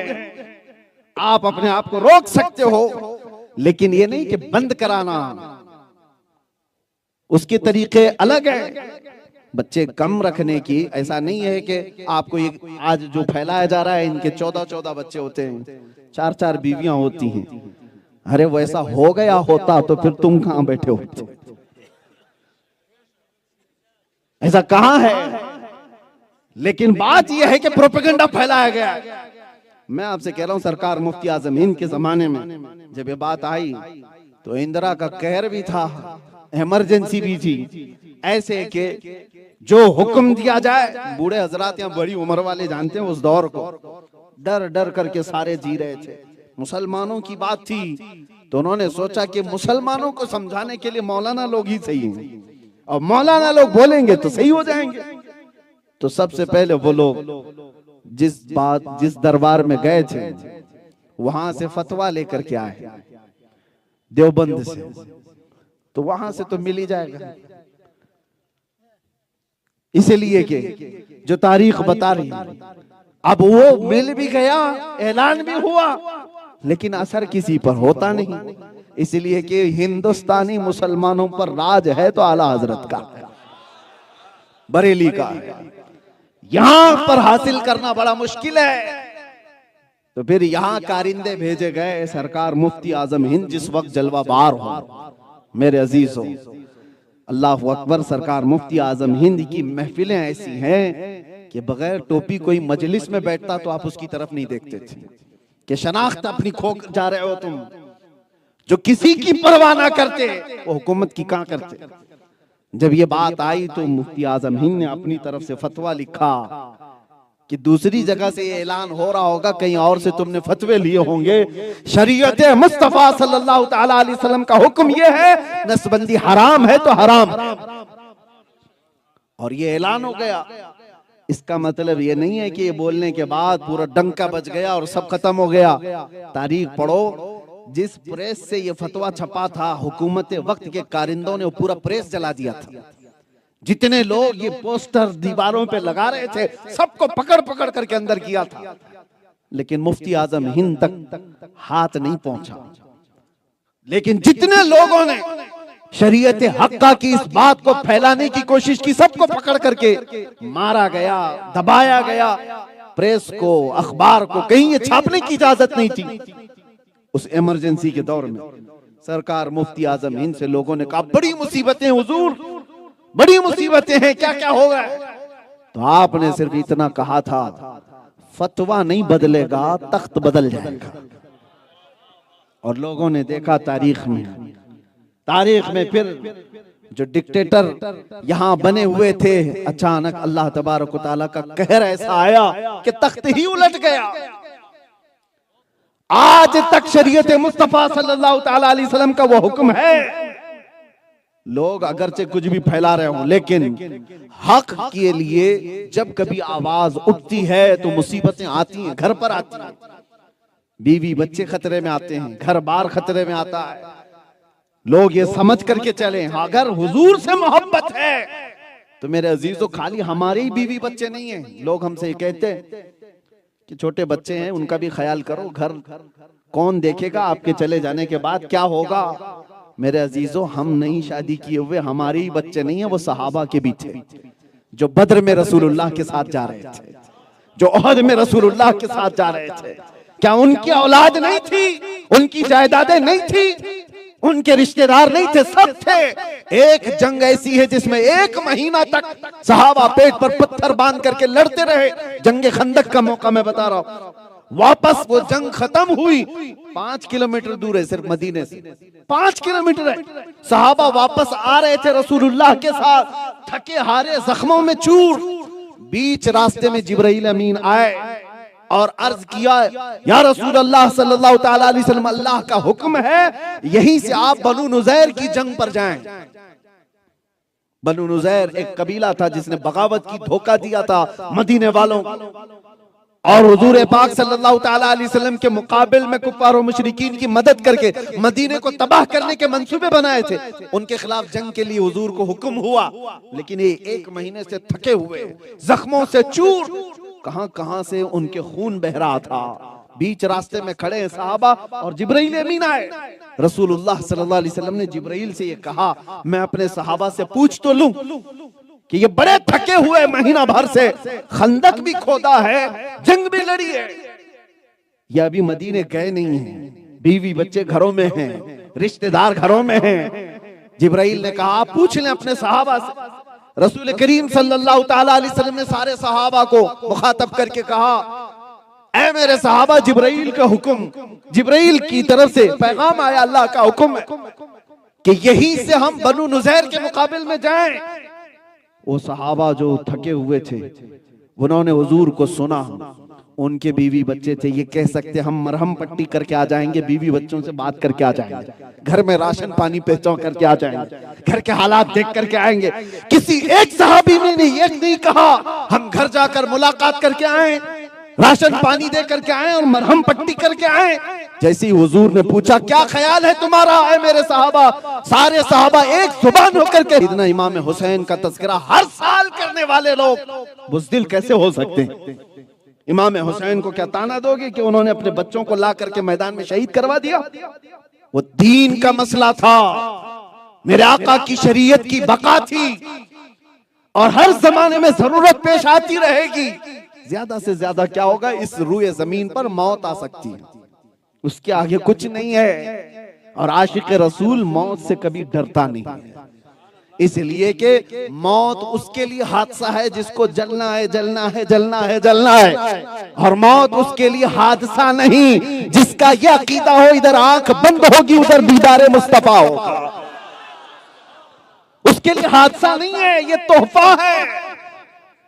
आप अपने आप को रोक सकते हो, लेकिन ये नहीं कि बंद कराना, उसके तरीके अलग है। बच्चे कम रखने की ऐसा नहीं है कि आपको ये आज जो फैलाया जा रहा है इनके 14-14 बच्चे होते हैं, 4-4 बीवियां होती हैं। अरे वैसा हो गया होता तो फिर तुम कहां बैठे होते? ऐसा कहां है? लेकिन बात यह है कि प्रोपेगेंडा फैलाया गया। मैं आपसे कह रहा हूं, सरकार मुफ्ती आजम हिंद के जमाने में जब ये बात आई तो इंदिरा का कहर भी था, इमरजेंसी भी थी, ऐसे कि जो हुक्म दिया जाए, बूढ़े हजरात या बड़ी उम्र वाले जानते हैं उस दौर को, डर डर करके सारे जी रहे थे। मुसलमानों की बात थी तो उन्होंने सोचा कि मुसलमानों को समझाने के लिए मौलाना लोग ही सही हैं, और मौलाना लोग बोलेंगे तो सही हो जाएंगे। तो सबसे पहले वो लोग जिस दरबार में गए थे वहां से फतवा लेकर के आए, देवबंद से, तो वहां से तो मिल ही जाएगा। इसलिए कि जो तारीख बता रही है, अब वो मिल भी गया, ऐलान भी हुआ, लेकिन असर किसी पर होता नहीं। इसलिए कि हिंदुस्तानी मुसलमानों पर राज है तो आला हजरत का, बरेली का, यहां पर हासिल करना बड़ा मुश्किल है। तो फिर यहां कारिंदे भेजे गए, सरकार मुफ्ती आजम हिंद जिस वक्त जलवाबार हो, मेरे अजीज हो, अल्लाह अकबर, सरकार मुफ्ती आजम हिंद की महफिलें ऐसी हैं कि बगैर टोपी कोई मजलिस में बैठता तो आप उसकी तरफ नहीं देखते थे, कि शनाख्त अपनी खो जा रहे हो तुम। जो किसी की परवाह ना करते वो हुकूमत की कहां करते। जब ये बात आई तो मुफ्ती आजम हिंद ने अपनी तरफ से फतवा लिखा कि दूसरी जगह से ये ऐलान हो रहा होगा, कहीं और से तुमने फतवे लिए होंगे, शरीयत मुस्तफा सल्लल्लाहु ताला अलैहि वसल्लम का हुक्म ये है, नस्बंदी हराम है तो हराम, और ये ऐलान हो गया। इसका मतलब ये नहीं है कि ये बोलने के बाद पूरा डंका बज गया और सब खत्म हो गया। तारीख पढ़ो, जिस प्रेस से ये फतवा छपा था, हुकूमत वक्त के कारिंदों ने वो पूरा प्रेस जला दिया था। जितने लोग ये पोस्टर दीवारों पे लगा रहे थे, सबको पकड़ पकड़ करके अंदर किया था, लेकिन मुफ्ती आजम हिंद तक हाथ नहीं पहुंचा। लेकिन जितने लोगों ने शरीयत हक्का की इस बात को फैलाने की कोशिश की, सबको पकड़ करके मारा गया, दबाया गया। प्रेस को, अखबार को कहीं ये छापने की इजाजत नहीं थी। उस इमरजेंसी के दौर में सरकार मुफ्ती आजम हिंद से लोगों ने कहा, बड़ी मुसीबतें हुजूर, बड़ी मुसीबतें हैं, क्या क्या होगा। तो आपने सिर्फ इतना कहा था, फतवा नहीं बदलेगा, तख्त बदल जाएगा। और लोगों ने देखा तारीख में फिर जो डिक्टेटर यहां बने हुए थे, अचानक अल्लाह तबारक व तआला का कहर ऐसा आया कि तख्त ही उलट गया। आज तक शरीयत मुस्तफा सल्लल्लाहु ताला अलैहि वसल्लम का वो हुक्म है। लोग अगरचे कुछ भी फैला रहे हो, लेकिन हक के लिए जब कभी आवाज उठती है तो मुसीबतें आती हैं, घर पर आती हैं, बीवी बच्चे खतरे में आते हैं, घर बार खतरे में आता है। लोग ये समझ करके चले, अगर हुजूर से मोहब्बत है तो मेरे अजीजों, खाली हमारे ही बीवी बच्चे नहीं हैं। लोग हमसे कहते हैं कि छोटे बच्चे हैं, उनका भी ख्याल करो, घर कौन देखेगा, आपके चले जाने के बाद क्या होगा। मेरे अजीजों, हम नहीं शादी किए हुए, हमारे ही बच्चे नहीं है, वो सहाबा के भी थे जो बद्र में रसूलुल्लाह के साथ जा रहे थे, जो ओहद में रसूलुल्लाह के साथ जा रहे थे। क्या उनकी औलाद नहीं थी, उनकी जायदादें नहीं थी, उनके रिश्तेदार नहीं थे? सब थे। एक जंग ऐसी है जिसमें 1 महीना तक सहाबा पेट पर पत्थर बांध करके लड़ते रहे। जंगे खंदक का मौका मैं बता रहा हूं। वापस वो जंग खत्म हुई, 5 किलोमीटर दूर है सिर्फ मदीने से, 5 किलोमीटर है। सहाबा वापस आ रहे थे रसूलुल्लाह के साथ, थके हारे, जख्मों में चूर। बीच रास्ते में जिब्राइल अमीन आए और अर्ज किया, या रसूल अल्लाह सल्लल्लाहु तआला अलैहि वसल्लम, अल्लाह का हुक्म है यहीं से आप बनु नुज़ैर की जंग पर जाएं। बनु नुज़ैर एक कबीला था जिसने बगावत की, धोखा दिया था मदीने वालों, और हुजूर पाक सल्लल्लाहु तआला अलैहि वसल्लम के मुकाबिल में कुफ्फार और मुशरिकीन की मदद करके मदीने को तबाह करने के मंसूबे बनाए थे। उनके खिलाफ जंग के लिए हुजूर को हुक्म हुआ, लेकिन ये 1 महीने से थके हुए, जख्मों से चूर, कहां कहां से उनके खून बह रहा था। बीच रास्ते में खड़े हैं सहाबा और जिब्राइल अमीन आए। रसूलुल्लाह सल्लल्लाहु अलैहि वसल्लम ने जिब्राइल से ये कहा, मैं अपने सहाबा से पूछ तो लूं कि ये बड़े थके हुए, महीना भर से खंदक भी खोदा है, जंग भी लड़ी है, ये अभी मदीने गए नहीं हैं, बीवी बच्चे घरों में हैं, रिश्तेदार घरों में हैं। जिब्राइल ने कहा, आप पूछ लें अपने सहाबा से। रसूल करीम सल्लल्लाहु तआला अलैहि वसल्लम ने सारे सहाबा को मुखातब करके कहा, ऐ मेरे सहाबा, जिब्राइल का हुक्म, जिब्राइल की तरफ से पैगाम आया, अल्लाह का हुक्म है कि यहीं से हम बनु नुज़ैर के मुकाबिल में जाएं। वो सहाबा जो थके हुए थे, उन्होंने हुजूर को सुना, उनके बीवी बच्चे थे, ये कह सकते हम मरहम पट्टी करके आ जाएंगे, बीवी बच्चों से बात करके आ जाएंगे, घर में राशन पानी पहुंचा करके आ जाएंगे, घर के हालात देख करके आएंगे। किसी एक सहाबी ने नहीं कहा हम घर जाकर मुलाकात करके आए, राशन पानी दे करके आए और मरहम पट्टी करके आए। जैसे ही हुजूर ने पूछा, क्या ख्याल है तुम्हारा है मेरे सहाबा, सारे सहाबा एक जुबान होकर के, इतना इमाम हुसैन का तज़किरा हर साल करने वाले लोग बुज़दिल कैसे हो सकते हैं? इमाम हुसैन को क्या ताना दोगे कि उन्होंने अपने बच्चों को ला करके मैदान में शहीद करवा दिया? वो दीन का मसला था, मेरे आका की शरीयत की बका थी, और हर जमाने में जरूरत पेश आती रहेगी। ज्यादा से ज्यादा क्या होगा, इस रूए जमीन पर मौत आ सकती है, उसके आगे कुछ नहीं है। और आशिक रसूल मौत से कभी डरता नहीं है, इसलिए कि मौत उसके लिए हादसा है जिसको जलना है, जलना है, जलना है, जलना है, और मौत उसके लिए हादसा नहीं जिसका यह अकीदा हो इधर आंख बंद होगी उधर दीदारे मुस्तफा होगा। उसके लिए हादसा नहीं है, ये तोहफा है,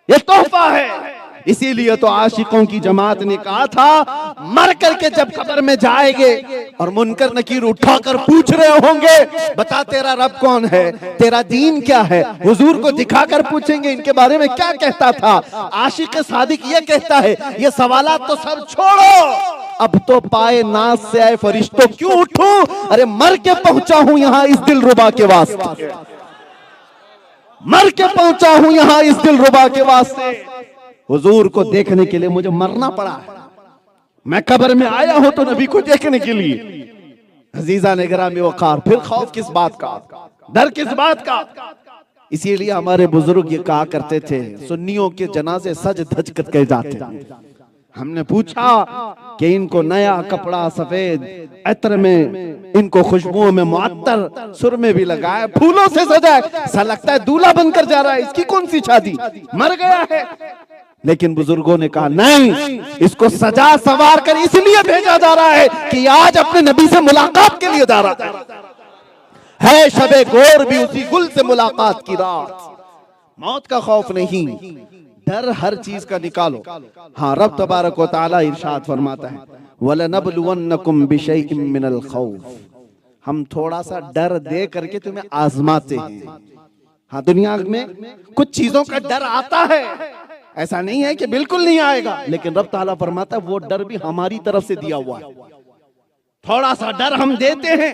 ये तोहफा है। इसीलिए तो आशिकों की जमात ने कहा था, मर करके जब कब्र में जाएंगे और मुनकर नकीर उठाकर पूछ रहे होंगे, बता तेरा रब कौन है, तेरा दीन क्या है, हुजूर को दिखाकर पूछेंगे इनके बारे में क्या कहता था। आशिक सादिक ये कहता है, ये सवालात तो सब छोड़ो, अब तो पाए नाज से आए फरिश्तों क्यों उठूं, अरे मर के पहुंचा हूं यहां इस दिलरुबा के वास्ते, मर के पहुंचा हूं यहां इस दिलरुबा के वास्ते। हुजूर को देखने के लिए मुझे मरना पड़ा है, मैं कब्र में आया हूं तो नबी को देखने के लिए। अजीजा ने गिरामी वक़ार, फिर खौफ किस बात का, डर किस बात का? इसीलिए हमारे बुजुर्ग ये कहा करते थे, सुन्नियों के जनाजे सज धज कर जाते हैं। हमने पूछा कि इनको नया कपड़ा सफेद इत्र में, इनको खुशबुओं में मुअत्तर, सुर में भी लगाया, फूलों से सजाया, ऐसा लगता है दूल्हा बनकर जा रहा है, इसकी कौन सी शादी, मर गया है। लेकिन बुजुर्गों ने कहा नहीं, इसको सजा सवार कर इसलिए भेजा जा रहा है कि आज अपने नबी से मुलाकात के लिए जा रहा है। शबे गोर भी उसी गुल से मुलाकात की रात। मौत का खौफ नहीं, डर हर चीज का निकालो। हाँ, रब तबारक व तआला इरशाद फरमाता है, वलनबलुवन्नकुम बिशैइन मिनल खौफ, हम थोड़ा सा डर दे करके तुम्हें आजमाते हैं। हाँ, दुनिया में कुछ चीजों का डर आता है, ऐसा नहीं है कि बिल्कुल नहीं आएगा, लेकिन रब ताला फरमाता है वो डर भी हमारी तरफ से दिया हुआ है। थोड़ा सा डर हम देते हैं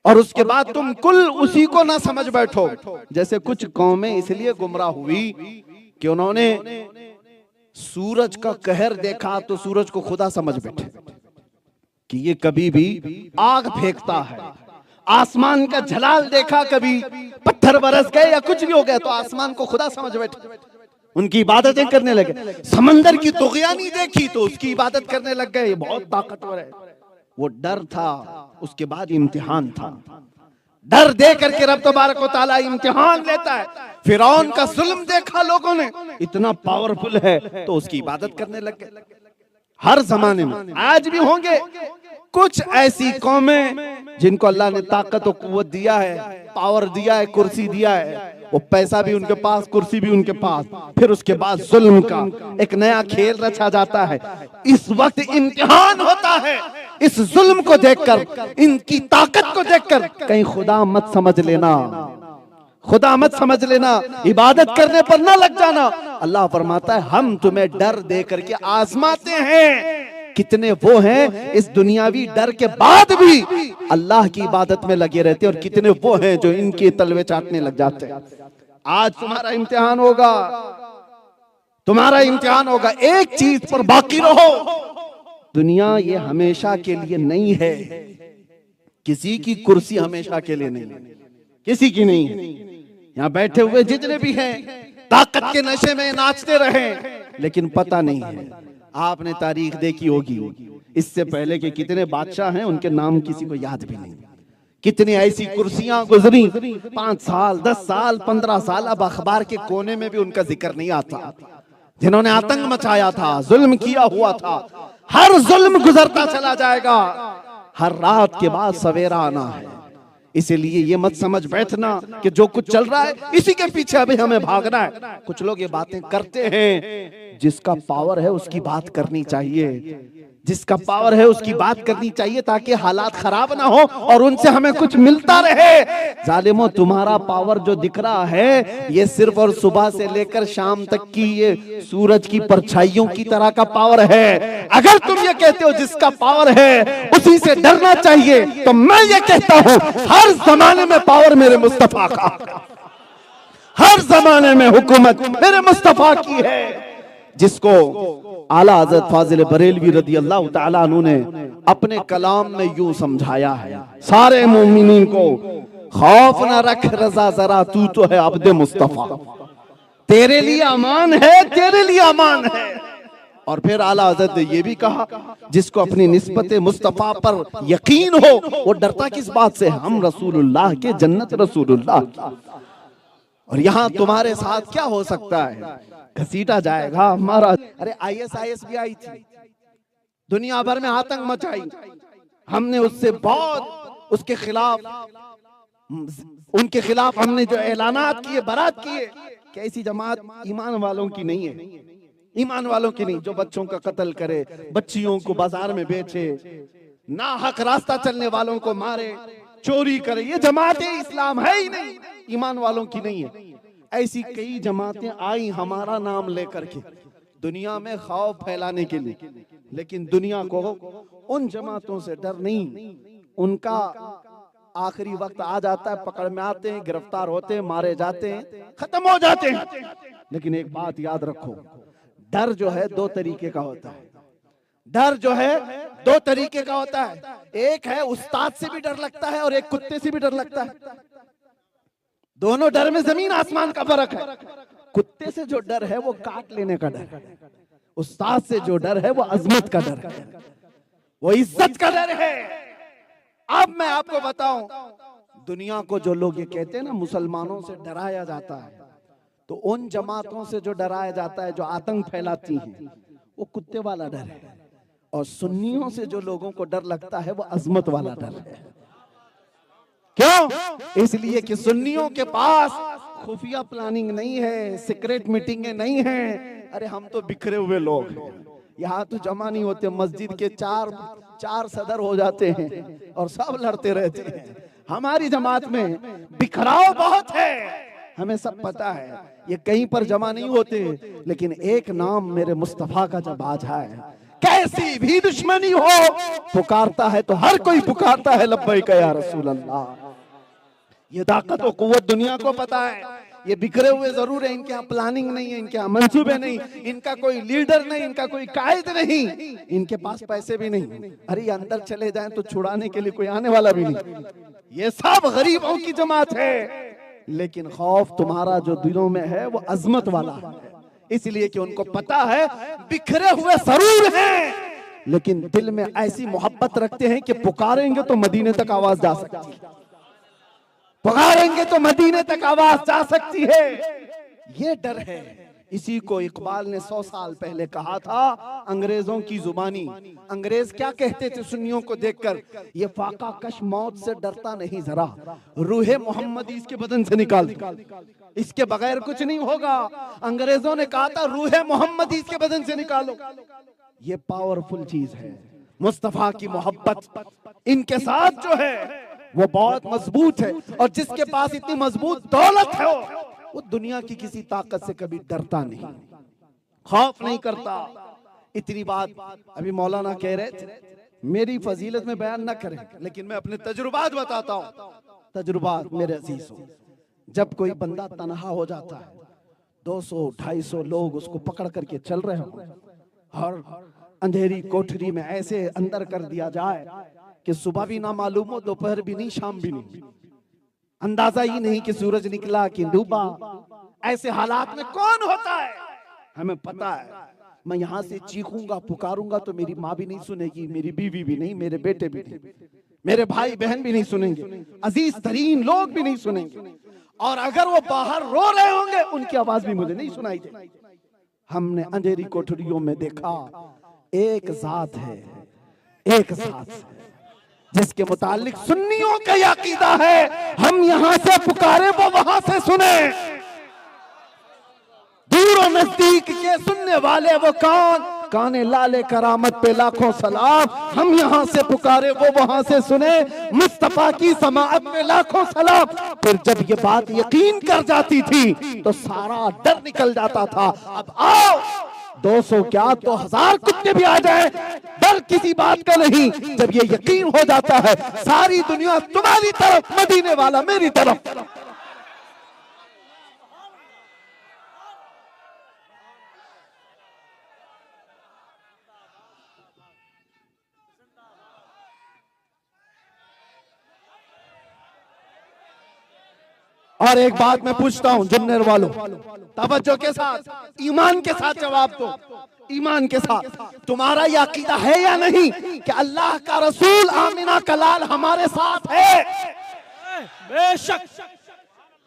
और उसके बाद तुम कुल उसी को ना समझ बैठो। जैसे कुछ कौमें इसलिए गुमराह हुई कि उन्होंने सूरज का कहर देखा तो सूरज को खुदा समझ बैठे कि ये कभी भी आग फेंकता है। आसमान का जलाल देखा, कभी पत्थर बरस गए या कुछ भी हो गया तो आसमान को खुदा समझ बैठे, उनकी इबादतें करने लगे। समंदर की तुग़यानी देखी तो उसकी इबादत करने लग गए, ये बहुत ताकतवर है। वो डर था, उसके बाद इम्तिहान था। डर दे करके रब तबारक व तआला इम्तिहान लेता है। फिरौन का जुल्म देखा लोगों ने, इतना पावरफुल है तो उसकी इबादत करने लग गए। हर जमाने में आज भी होंगे कुछ ऐसी कौमें जिनको अल्लाह ने ताकत और कुव्वत दिया है, पावर दिया है, कुर्सी दिया है, वो पैसा भी उनके पास, कुर्सी भी उनके पास, फिर उसके बाद जुल्म का एक नया खेल रचा जाता है। इस वक्त इम्तिहान होता है। इस जुल्म को देखकर, इनकी ताकत को देखकर कहीं खुदा मत समझ लेना, खुदा मत समझ लेना, इबादत करने पर ना लग जाना। अल्लाह फरमाता है हम तुम्हें डर दे करके आजमाते हैं। कितने वो हैं इस दुनियावी डर के बाद भी अल्लाह की इबादत में लगे रहते हैं, और कितने वो हैं जो इनके तलवे चाटने लग जाते हैं। आज तुम्हारा इम्तिहान होगा, तुम्हारा इम्तिहान होगा। एक चीज पर बाकी रहो, दुनिया ये हमेशा के लिए नहीं है। किसी की कुर्सी हमेशा के लिए नहीं है, किसी की नहीं है। यहाँ बैठे हुए जितने भी हैं ताकत के नशे में नाचते रहे, लेकिन पता नहीं है। आपने तारीख देखी होगी, इससे पहले के कितने बादशाह हैं उनके नाम किसी को याद भी नहीं। कितनी ऐसी कुर्सियां गुजरी, 5 साल 10 साल 15 साल, अब अखबार के कोने में भी उनका जिक्र नहीं आता। जिन्होंने आतंक मचाया था, जुल्म किया हुआ था। हर जुल्म गुजरता चला जाएगा, हर रात के बाद सवेरा आना है। इसीलिए ये मत समझ बैठना कि जो कुछ चल रहा है इसी के पीछे अभी हमें भागना है। कुछ लोग ये बातें करते हैं, जिसका पावर है उसकी बात करनी चाहिए, जिसका पावर है उसकी बात करनी चाहिए, ताकि हालात खराब ना हो और उनसे हमें कुछ मिलता रहे। जालिमो, तुम्हारा पावर जो दिख रहा है ये सिर्फ और सुबह से लेकर शाम तक की ये सूरज की परछाइयों की तरह का पावर है। अगर तुम ये कहते हो जिसका पावर है उसी से डरना चाहिए, तो मैं ये कहता हूं हर जमाने में पावर मेरे मुस्तफा का, हर जमाने में हुकूमत मेरे मुस्तफा की है। जिसको आला हज़रत फाजिल बरेलवी रदी अल्लाह ताला अन्हु ने अपने कलाम में यूं समझाया है, सारे मोमिनीन को खौफ न रख रजा जरा, तू तो है अब्द मुस्तफा, तेरे लिए अमान है, तेरे लिए अमान है। और फिर आला हज़रत ने ये भी कहा, जिसको अपनी निस्बत मुस्तफा पर यकीन हो वो डरता किस बात से, हम रसूलुल्लाह के, जन्नत रसूलुल्लाह की। और यहाँ तुम्हारे साथ क्या हो सकता है, घसीटा जाएगा हमारा। अरे ISIS भी आई थी, दुनिया भर में आतंक मचाई, हमने उससे बहुत उसके खिलाफ, उनके खिलाफ हमने जो ऐलानात किए, बरात किए। कैसी जमात ईमान वालों की नहीं है, ईमान वालों की नहीं, जो बच्चों का कत्ल करे, बच्चियों को बाजार में बेचे, ना हक रास्ता चलने वालों को मारे, चोरी करे, ये जमात इस्लाम है ही नहीं, ईमान वालों की नहीं है। ऐसी कई जमातें आई हमारा नाम लेकर के दुनिया में खौफ फैलाने के लिए, लेकिन दुनिया को उन जमातों से डर नहीं। उनका आखिरी वक्त आ जाता है, पकड़ में आते हैं, गिरफ्तार होते हैं, मारे जाते हैं, खत्म हो जाते हैं। लेकिन एक बात याद रखो, डर जो है 2 तरीके का होता है। डर जो है 2 तरीके का होता है। एक है उस्ताद से भी डर लगता है और एक कुत्ते से भी डर लगता है। दोनों डर में जमीन आसमान का फर्क है। कुत्ते से जो डर है वो काट लेने का डर है, उस्ताद से जो डर है वो अजमत का डर है, वो इज्जत का डर है। अब मैं आपको बताऊं, दुनिया को जो लोग ये कहते हैं ना मुसलमानों से डराया जाता है, तो उन जमातों से जो डराया जाता है जो आतंक फैलाती हैं, वो कुत्ते वाला डर है। और सुन्नियों से जो लोगों को डर लगता है वो अजमत वाला डर है। क्यों? इसलिए कि सुन्नियों के पास खुफिया प्लानिंग नहीं है, सीक्रेट मीटिंगें नहीं है। अरे हम तो बिखरे हुए लोग, यहाँ तो जमा नहीं होते, मस्जिद के चार सदर हो जाते हैं और सब लड़ते रहते हैं। हमारी जमात में बिखराव बहुत है, हमें सब पता है, ये कहीं पर जमा नहीं होते। लेकिन एक नाम मेरे मुस्तफा का जब आ जाए, कैसी भी दुश्मनी हो, पुकारता है तो हर कोई पुकारता है लब्बैक या रसूल अल्लाह। ये ताकत और कुव्वत दुनिया को पता है। ये बिखरे हुए जरूर है, इनके यहाँ प्लानिंग नहीं है, इनके यहाँ मंसूबे नहीं, इनका कोई लीडर नहीं, इनका कोई कायद नहीं, इनके पास पैसे भी नहीं। अरे अंदर चले जाएं तो छुड़ाने के लिए कोई आने वाला भी नहीं। ये सब गरीबों की जमात है। लेकिन खौफ तुम्हारा जो दिलों में है वो अजमत वाला है, इसलिए कि उनको पता है बिखरे हुए जरूर हैं, लेकिन दिल में ऐसी मोहब्बत रखते हैं कि पुकारेंगे तो मदीने तक आवाज जा सकती है, पुकारेंगे तो मदीने तक आवाज जा सकती है। ये डर है, इसी को इकबाल ने 100 साल पहले कहा था अंग्रेजों की जुबानी। अंग्रेज क्या कहते थे सुन्नियों को देखकर, ये फाका कश मौत से डरता नहीं जरा, रूहे मोहम्मदी इसके बदन से निकाल दो, इसके बगैर कुछ नहीं होगा। अंग्रेजों ने कहा था रूहे मोहम्मदी इसके बदन से निकालो। ये पावरफुल चीज है। मुस्तफा की मोहब्बत इनके साथ जो है वो बहुत मजबूत है, और जिसके पास इतनी मजबूत दौलत है वो दुनिया की किसी ताकत से कभी डरता नहीं, खौफ नहीं करता। इतनी बात अभी मौलाना कह रहे थे, मेरी फजीलत में बयान ना करें, लेकिन मैं अपने तजुर्बात बताता हूँ। तजुर्बात मेरे अजीजों, जब कोई बंदा तनहा हो जाता है, 200-250 लोग उसको पकड़ करके चल रहे हो और अंधेरी कोठरी में ऐसे अंदर कर दिया जाए कि सुबह भी ना मालूम हो, दोपहर भी नहीं, शाम भी नहीं, अंदाजा ही नहीं कि सूरज निकला कि डूबा। ऐसे हालात में कौन होता है? हमें पता है, मैं यहां से चीखूंगा पुकारूंगा तो मेरी माँ भी नहीं सुनेगी, मेरी बीवी भी नहीं, मेरे बेटे भी नहीं, मेरे भाई बहन भी नहीं सुनेंगे, अजीज तरीन लोग भी नहीं सुनेंगे, और अगर वो बाहर रो रहे होंगे उनकी आवाज भी मुझे नहीं सुनाई देगी। हमने अंधेरी कोठरियों में देखा एक जात है, एक जात है जिसके मुतालिक सुन्नियों का ये अकीदा है, हम यहां से पुकारे वो वहां से सुने। दूर और नजदीक के सुनने वाले वो कौन? काने लाले करामत पे लाखों सलाम, हम यहां से पुकारे वो वहां से सुने। मुस्तफा की समाअत पे लाखों सलाम। फिर जब ये बात यकीन कर जाती थी तो सारा डर निकल जाता था। अब आओ 200 क्या तो 1000 कुत्ते भी आ जाए, डर किसी बात का नहीं। जब ये यकीन हो जाता है सारी दुनिया तुम्हारी तरफ, मदीने वाला मेरी तरफ। और एक बात मैं पूछता हूं जुन्नर वालों, तवज्जो के साथ, ईमान के साथ जवाब दो, ईमान के साथ। तुम्हारा यह अकीदा है या नहीं कि अल्लाह का रसूल आमिना का लाल हमारे साथ है? बेशक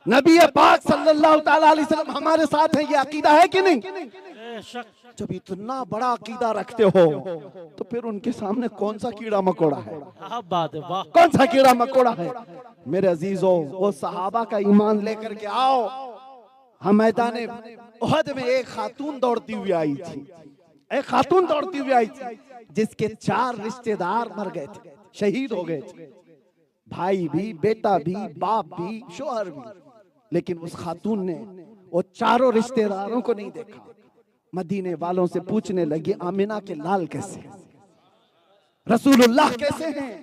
नबी पाक सल्लल्लाहु ताला अलैहि वसल्लम हमारे साथ है, ये अकीदा है कि नहीं? बेशक। जब इतना बड़ा अकीदा रखते हो तो फिर उनके सामने कौन सा कीड़ा मकोड़ा है? बात है, वाह। कौन सा कीड़ा मकोड़ा है? मेरे अजीजों, वो सहाबा का ईमान लेकर के आओ। हम मैदान उहद में एक खातून दौड़ती हुई आई थी, एक खातून दौड़ती हुई आई थी जिसके 4 रिश्तेदार मर गए थे, शहीद हो गए थे, भाई भी, बेटा भी, बाप भी, शोहर भी। लेकिन उस खातून ने वो चारों रिश्तेदारों को नहीं देखा। मदीने वालों से पूछने लगी आमिना के लाल कैसे, रसूलुल्लाह कैसे हैं?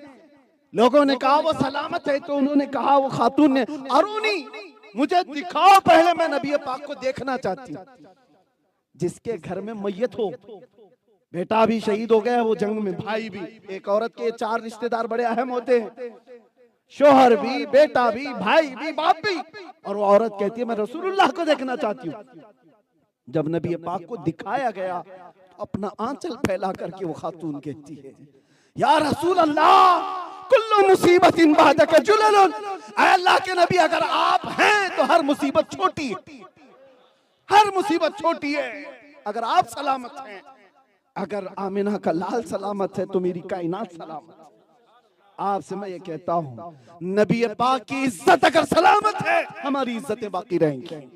लोगों ने कहा वो सलामत है, तो उन्होंने कहा, वो खातून ने, अरुणी मुझे दिखाओ पहले, मैं नबी पाक को देखना चाहती हूँ। जिसके घर में मैयत हो, बेटा भी शहीद हो गया वो जंग में, भाई भी, एक औरत के 4 रिश्तेदार बड़े अहम होते हैं, शोहर भी, बेटा भी, भाई भी, बाप भी, और वो औरत कहती है मैं रसूलुल्लाह को देखना चाहती हूँ। जब नबी पाक को दिखाया गया तो अपना आंचल फैला करके वो खातून कहती है, या रसूल अल्लाह कुल्लु मुसीबतिन बादक जुललुन, अल्लाह के नबी अगर आप हैं तो हर मुसीबत छोटी है, हर मुसीबत छोटी है, अगर आप सलामत हैं, अगर आमिना का लाल सलामत है तो मेरी कायनात सलामत है। आपसे मैं ये कहता हूँ, नबी पाक की इज्जत अगर सलामत है हमारी इज्जतें बाकी रहेंगी,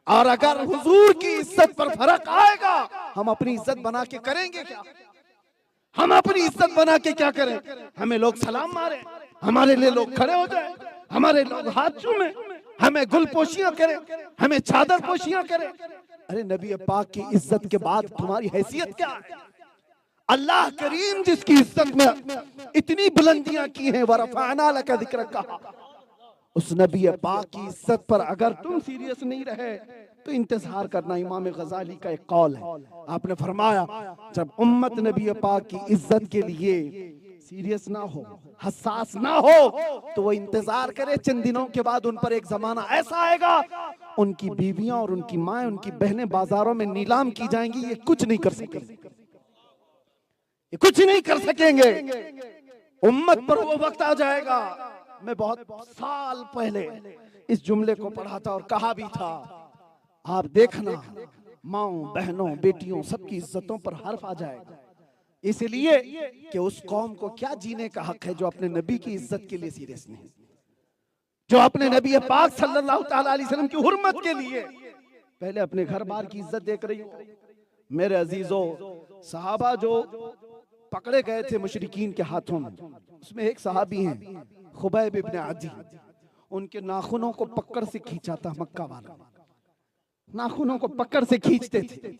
और अगर हुजूर की इज्जत पर फर्क आएगा हम अपनी इज्जत बना के करेंगे क्या? हम अपनी इज्जत बना के क्या करें? हमें लोग सलाम मारे, हमारे लिए लोग खड़े हो जाए, हमारे लोग हाथ चूमे, हमें गुल पोशियां करें, हमें चादर पोशियां करें। अरे नबी पाक की इज्जत के बाद तुम्हारी हैसियत क्या है? अल्लाह करीम जिसकी इज्जत में इतनी बुलंदियां की हैं, वरफ़अना लका ज़िक्रक कहा, उस नबी पाक की इज्जत पर अगर तुम सीरियस नहीं रहे तो इंतजार करना। इमाम गजाली का एक कौल है, आपने फरमाया जब उम्मत नबी पाक की इज्जत के लिए सीरियस ना हो, हसास ना हो, तो वो इंतजार करे, चंद दिनों के बाद उन पर एक जमाना ऐसा आएगा उनकी बीवियां और उनकी माएं, उनकी बहनें बाजारों में नीलाम की जाएंगी, ये कुछ नहीं कर सकेंगे, ये कुछ नहीं कर सकेंगे। उम्मत पर वो वक्त आ जाएगा। मैं बहुत साल पहले इस जुमले को पढ़ा था और कहा भी था, आप देखना माओ बहनों बेटियों सबकी इज्जतों पर हर्फ आ जाएगा। इसलिए कि उस कौम को क्या जीने का हक है जो अपने नबी की इज्जत के लिए सीरियस नहीं, जो अपने नबी पाक सल्लल्लाहु ताला अलैहि वसल्लम की हुर्मत के लिए पहले अपने घर बार की इज्जत देख रही हो। मेरे अजीजों, सहाबा जो पकड़े गए थे मुशरिकीन के हाथों में, उसमें एक सहाबी हैं खुबैब इब्न अदी, उनके नाखूनों को पकड़ से खींचा था मक्का वाला, नाखूनों को पकड़ से खींचते थे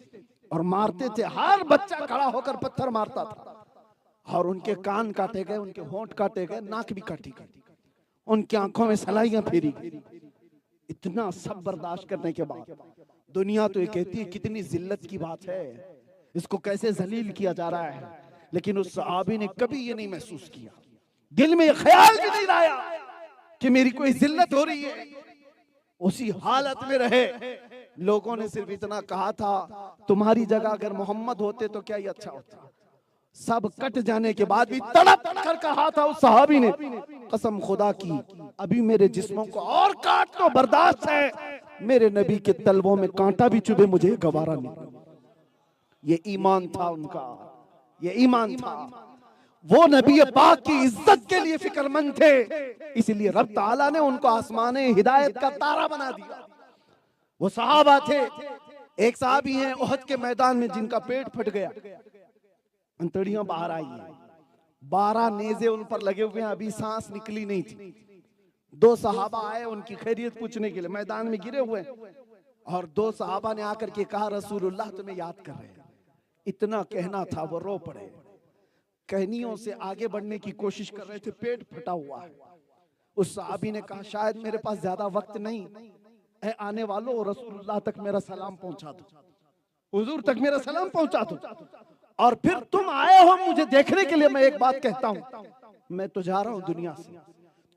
और मारते थे। हर बच्चा खड़ा होकर पत्थर मारता था और उनके कान काटे गए, उनके होंठ काटे गए, नाक भी काटी गई, उनकी आंखों में सलाइयां फेरी गई। इतना सब बर्दाश्त करने के बाद दुनिया तो ये कहती है कितनी जिल्लत की बात है, इसको कैसे जलील किया जा रहा है, लेकिन उस सहाबी ने कभी ये नहीं महसूस किया, दिल में ये ख्याल भी नहीं लाया कि मेरी कोई जिल्लत हो रही है। उसी हालत में रहे। लोगों ने सिर्फ इतना कहा था, तुम्हारी जगह अगर मोहम्मद होते तो क्या ये अच्छा होता। सब कट जाने के बाद भी तड़प कर कहा था उस सहाबी ने, कसम खुदा की अभी मेरे जिस्मों को और काट तो बर्दाश्त है, मेरे नबी के तलवों में कांटा भी चुभे मुझे गवारा नहीं। ये ईमान था उनका, ये ईमान था। वो नबी पाक की इज्जत के लिए फिक्रमंद थे, इसलिए रब ताला ने उनको आसमाने हिदायत का तारा बना दिया। वो सहाबा थे। एक सहाबी हैं ओहद के मैदान में जिनका पेट फट गया, अंतड़ियां बाहर आई हैं, 12 नेज़े उन पर लगे हुए हैं, अभी सांस निकली नहीं थी। 2 सहाबा आए उनकी खैरियत पूछने के लिए, मैदान में गिरे हुए और 2 सहाबा ने आकर के कहा रसूलुल्लाह तुम्हें याद कर रहे हैं। इतना कहना था वो रो पड़े, कहनियों से आगे बढ़ने की कोशिश कर रहे थे, पेट फटा हुआ है। उस सहाबी ने कहा शायद मेरे पास ज्यादा वक्त नहीं, ऐ आने वालों रसूलुल्लाह तक मेरा सलाम पहुंचा दो, हुजूर तक मेरा सलाम पहुंचा दो, और फिर तुम आए हो मुझे देखने के लिए। मैं एक बात कहता हूं, मैं तो जा रहा हूं दुनिया से,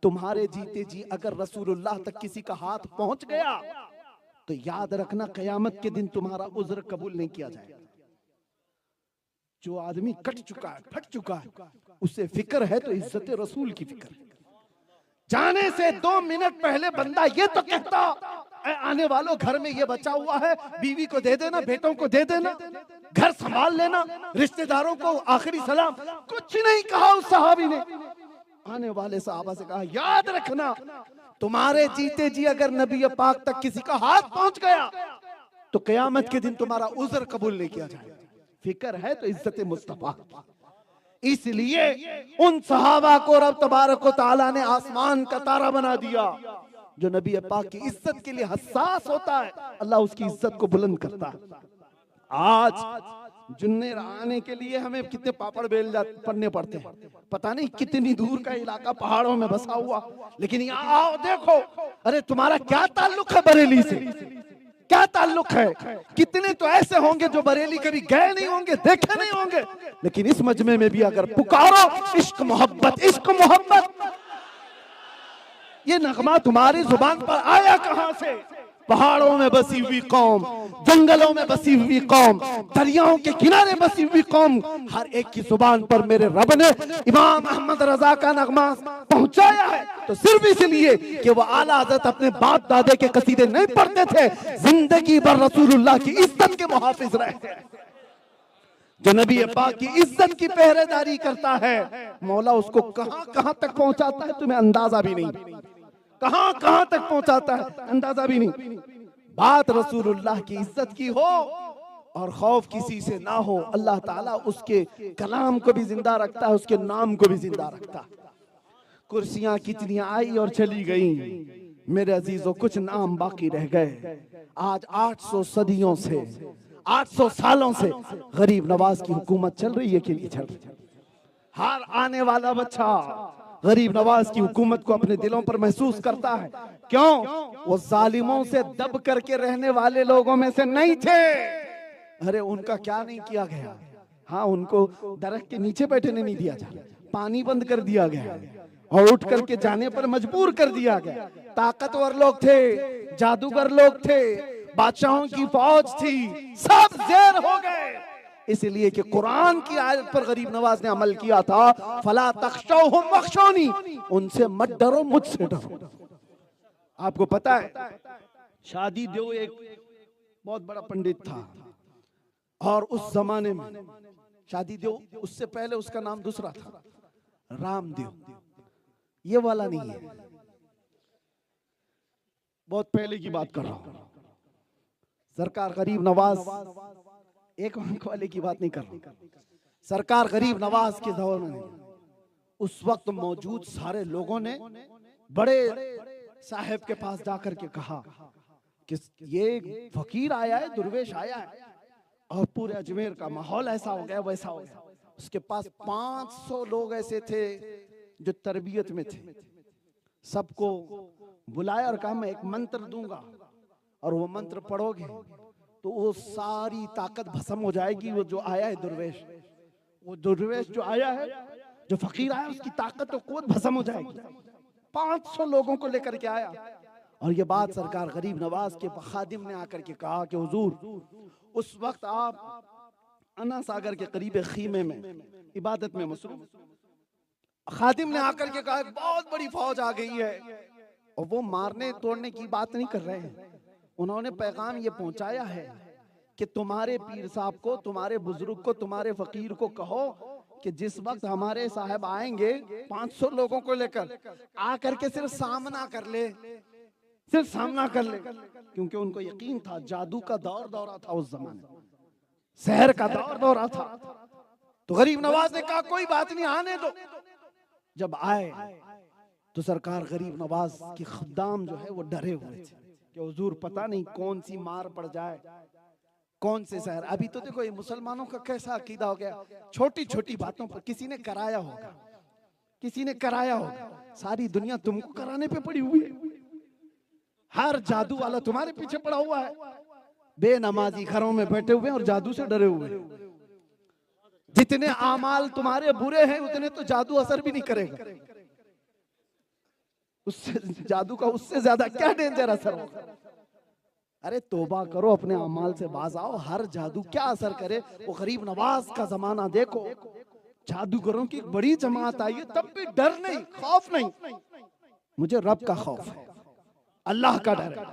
तुम्हारे जीते जी अगर रसूलुल्लाह तक किसी का हाथ पहुंच गया तो याद रखना कयामत के दिन तुम्हारा उज्र कबूल नहीं किया जाएगा। जो आदमी कट चुका है, फट चुका है, उसे फिक्र है तो इज्जत रसूल की फिक्र। जाने से 2 मिनट पहले बंदा ये तो कहता आने वालों घर में ये बचा हुआ है, बीवी को दे देना, बेटों को दे देना, घर संभाल लेना, रिश्तेदारों को आखिरी सलाम, कुछ नहीं कहा उस सहाबी ने। आने वाले सहाबा से कहा याद रखना तुम्हारे जीते जी अगर नबी पाक तक किसी का हाथ पहुंच गया तो कयामत के दिन तुम्हारा उज्र कबूल नहीं किया जाएगा। फिक्र है तो इज्जत मुस्तफा। इसलिए उन सहाबा को रब तबारक व तआला ने आसमान का तारा बना दिया। जो नबी पाक की इज्जत के लिए हसास होता है, अल्लाह उसकी इज्जत को बुलंद करता है। आज जुन्ने आने के लिए हमें कितने पापड़ बेल पड़ने पड़ते हैं, पता नहीं कितनी दूर का इलाका पहाड़ों में बसा हुआ, लेकिन यहाँ आओ देखो, अरे तुम्हारा क्या ताल्लुक है बरेली से, क्या ताल्लुक है। कितने तो ऐसे होंगे जो बरेली कभी गए नहीं होंगे, देखे नहीं होंगे, लेकिन इस मजमे में भी अगर पुकारो इश्क मोहब्बत, इश्क मोहब्बत, ये नगमा तुम्हारी जुबान पर आया कहां से। पहाड़ों में बसी हुई कौम, जंगलों में बसी हुई कौम, दरियाओं के किनारे बसी हुई कौम, हर एक की जुबान पर मेरे रब ने इमाम अहमद रजा का नगमा पहुंचाया है, तो सिर्फ इसलिए कि वो आला हज़रत अपने बाप दादे के कसीदे नहीं पढ़ते थे, जिंदगी भर रसूलुल्लाह की इज्जत के मुहाफिज रहे। जो नबी पाक की इज्जत की पहरेदारी करता है, मौला उसको कहां कहां तक पहुंचाता है तुम्हें अंदाजा भी नहीं, कहां कहां तक पहुंचाता है अंदाजा भी नहीं। बात रसूलुल्लाह की इज्जत की हो और खौफ किसी से ना हो, अल्लाह ताला उसके कलाम को भी जिंदा रखता है, उसके नाम को भी जिंदा रखता है। कुर्सियां कितनी आई और चली गई, मेरे अजीजों कुछ नाम बाकी रह गए। आज 800 सदियों से, 800 सालों से गरीब नवाज की हुकूमत चल रही है कि नहीं चल रही। हर आने वाला बच्चा गरीब नवाज की हुकूमत को अपने दिलों पर महसूस करता है। क्यों? वो जालिमों से दब करके रहने वाले लोगों में से नहीं थे। अरे उनका क्या नहीं किया गया। हाँ, उनको दरख्त के नीचे बैठने नहीं दिया जा, पानी बंद कर दिया गया और उठ करके जाने पर मजबूर कर दिया गया। ताकतवर लोग थे, जादूगर लोग थे, बादशाहों की फौज थी, सब जेर हो गए। इसलिए कि कुरान की आयत पर गरीब नवाज ने अमल किया था, फला तख्शौहुम वख्शौनी, उनसे मत डरो मुझसे डरो। आपको पता है शादी दो एक बहुत बड़ा पंडित था। और उस जमाने में शादी देव, उससे पहले उसका नाम दूसरा था, रामदेव, ये वाला नहीं है, बहुत पहले की बात कर रहा हूं। सरकार गरीब नवाज, एक अंक वाले की बात नहीं कर रहा, सरकार गरीब नवाज के दौर में उस वक्त मौजूद सारे लोगों ने बड़े साहब के पास जाकर के कहा कि ये फकीर आया है, दुर्वेश आया है, और पूरे अजमेर का माहौल ऐसा हो गया वैसा हो गया। उसके पास 500 लोग ऐसे थे जो तरबियत में थे। सबको बुलाया और कहा मैं एक मंत्र दूंगा और वो मंत्र पढ़ोगे तो वो सारी ताकत भस्म हो जाएगी। वो जो आया है दुर्वेश, वो दुर्वेश जो आया है, जो फकीर आया, उसकी ताकत तो कुव्वत भस्म हो जाएगी। 500 लोगों को लेकर के आया और ये बात सरकार गरीब नवाज के खादिम ने आकर के कहा कि हुजूर उस वक्त आप अन्ना सागर के करीब खीमे में इबादत में मसरूफ। खादिम ने आकर के कहा बहुत बड़ी फौज आ गई है, और वो मारने तोड़ने की बात नहीं कर रहे हैं, उन्होंने पैगाम ये पहुंचाया है कि तुम्हारे पीर साहब को, तुम्हारे बुजुर्ग को, तुम्हारे फकीर को कहो कि जिस वक्त हमारे साहब आएंगे 500 लोगों को लेकर, आकर के सिर्फ सामना कर ले, सिर्फ सामना कर ले, क्योंकि उनको यकीन था जादू का दौर दौरा था उस जमाने, शहर का दौर दौरा था। तो गरीब नवाज ने कहा कोई बात नहीं, आने दो। जब आए तो सरकार गरीब नवाज की खुदाम जो है वो डरे हुए थे कि हुजूर पता नहीं कौन सी मार पड़ जाए, कौन से शहर। अभी तो देखो ये मुसलमानों का कैसा अकीदा हो गया, छोटी छोटी बातों पर किसी ने कराया होगा, किसी ने कराया होगा, सारी दुनिया तुमको कराने पे पड़ी हुई है, हर जादू वाला तुम्हारे पीछे पड़ा हुआ है, बेनमाजी घरों में बैठे हुए और जादू से डरे हुए। जितने आमाल तुम्हारे बुरे हैं उतने तो जादू असर भी नहीं करेगा, उससे जादू का उससे ज्यादा क्या डेंजर असर होगा। अरे तौबा करो, अपने अमाल से बाज आओ, हर जादू क्या असर करे। वो गरीब नवाज का जमाना देखो, जादूगरों की बड़ी जमात आई है, तब भी डर नहीं, खौफ नहीं। मुझे रब का खौफ है, अल्लाह का डर है।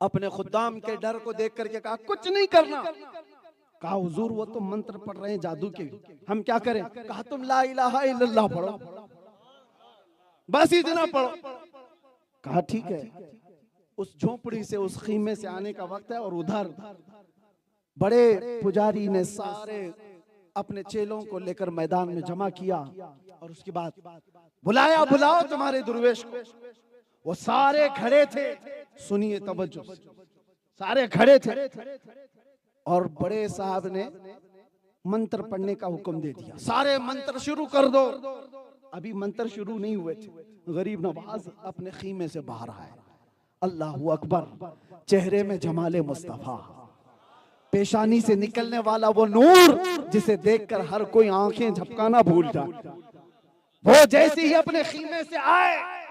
अपने खुदाम के डर को देख करके कहा कुछ नहीं करना। कहा हुजूर वो तो मंत्र पढ़ रहे हैं जादू के, हम क्या करें? कहा तुम ला इलाहा इल्लल्लाह पढ़ो, बस इतना पढ़ो। कहा ठीक है। उस झोपड़ी से, उस खीमे से आने का वक्त है, और उधर बड़े पुजारी ने सारे अपने चेलों को लेकर मैदान में जमा किया, और उसके बाद बुलाया, बुलाओ तुम्हारे दुर्वेश को। वो सारे खड़े थे, सुनिए तवज्जो, सारे खड़े थे, और बड़े साहब ने मंत्र पढ़ने का हुक्म दे दिया, सारे मंत्र शुरू कर दो। अभी मंत्र शुरू नहीं हुए थे, गरीब नवाज अपने खीमे से बाहर आए। अल्लाहू अकबर, चेहरे में जमाले मुस्तफा, पेशानी से निकलने वाला वो नूर जिसे देखकर हर कोई आंखें झपकाना भूल जाए। वो जैसे ही अपने खीमे से आए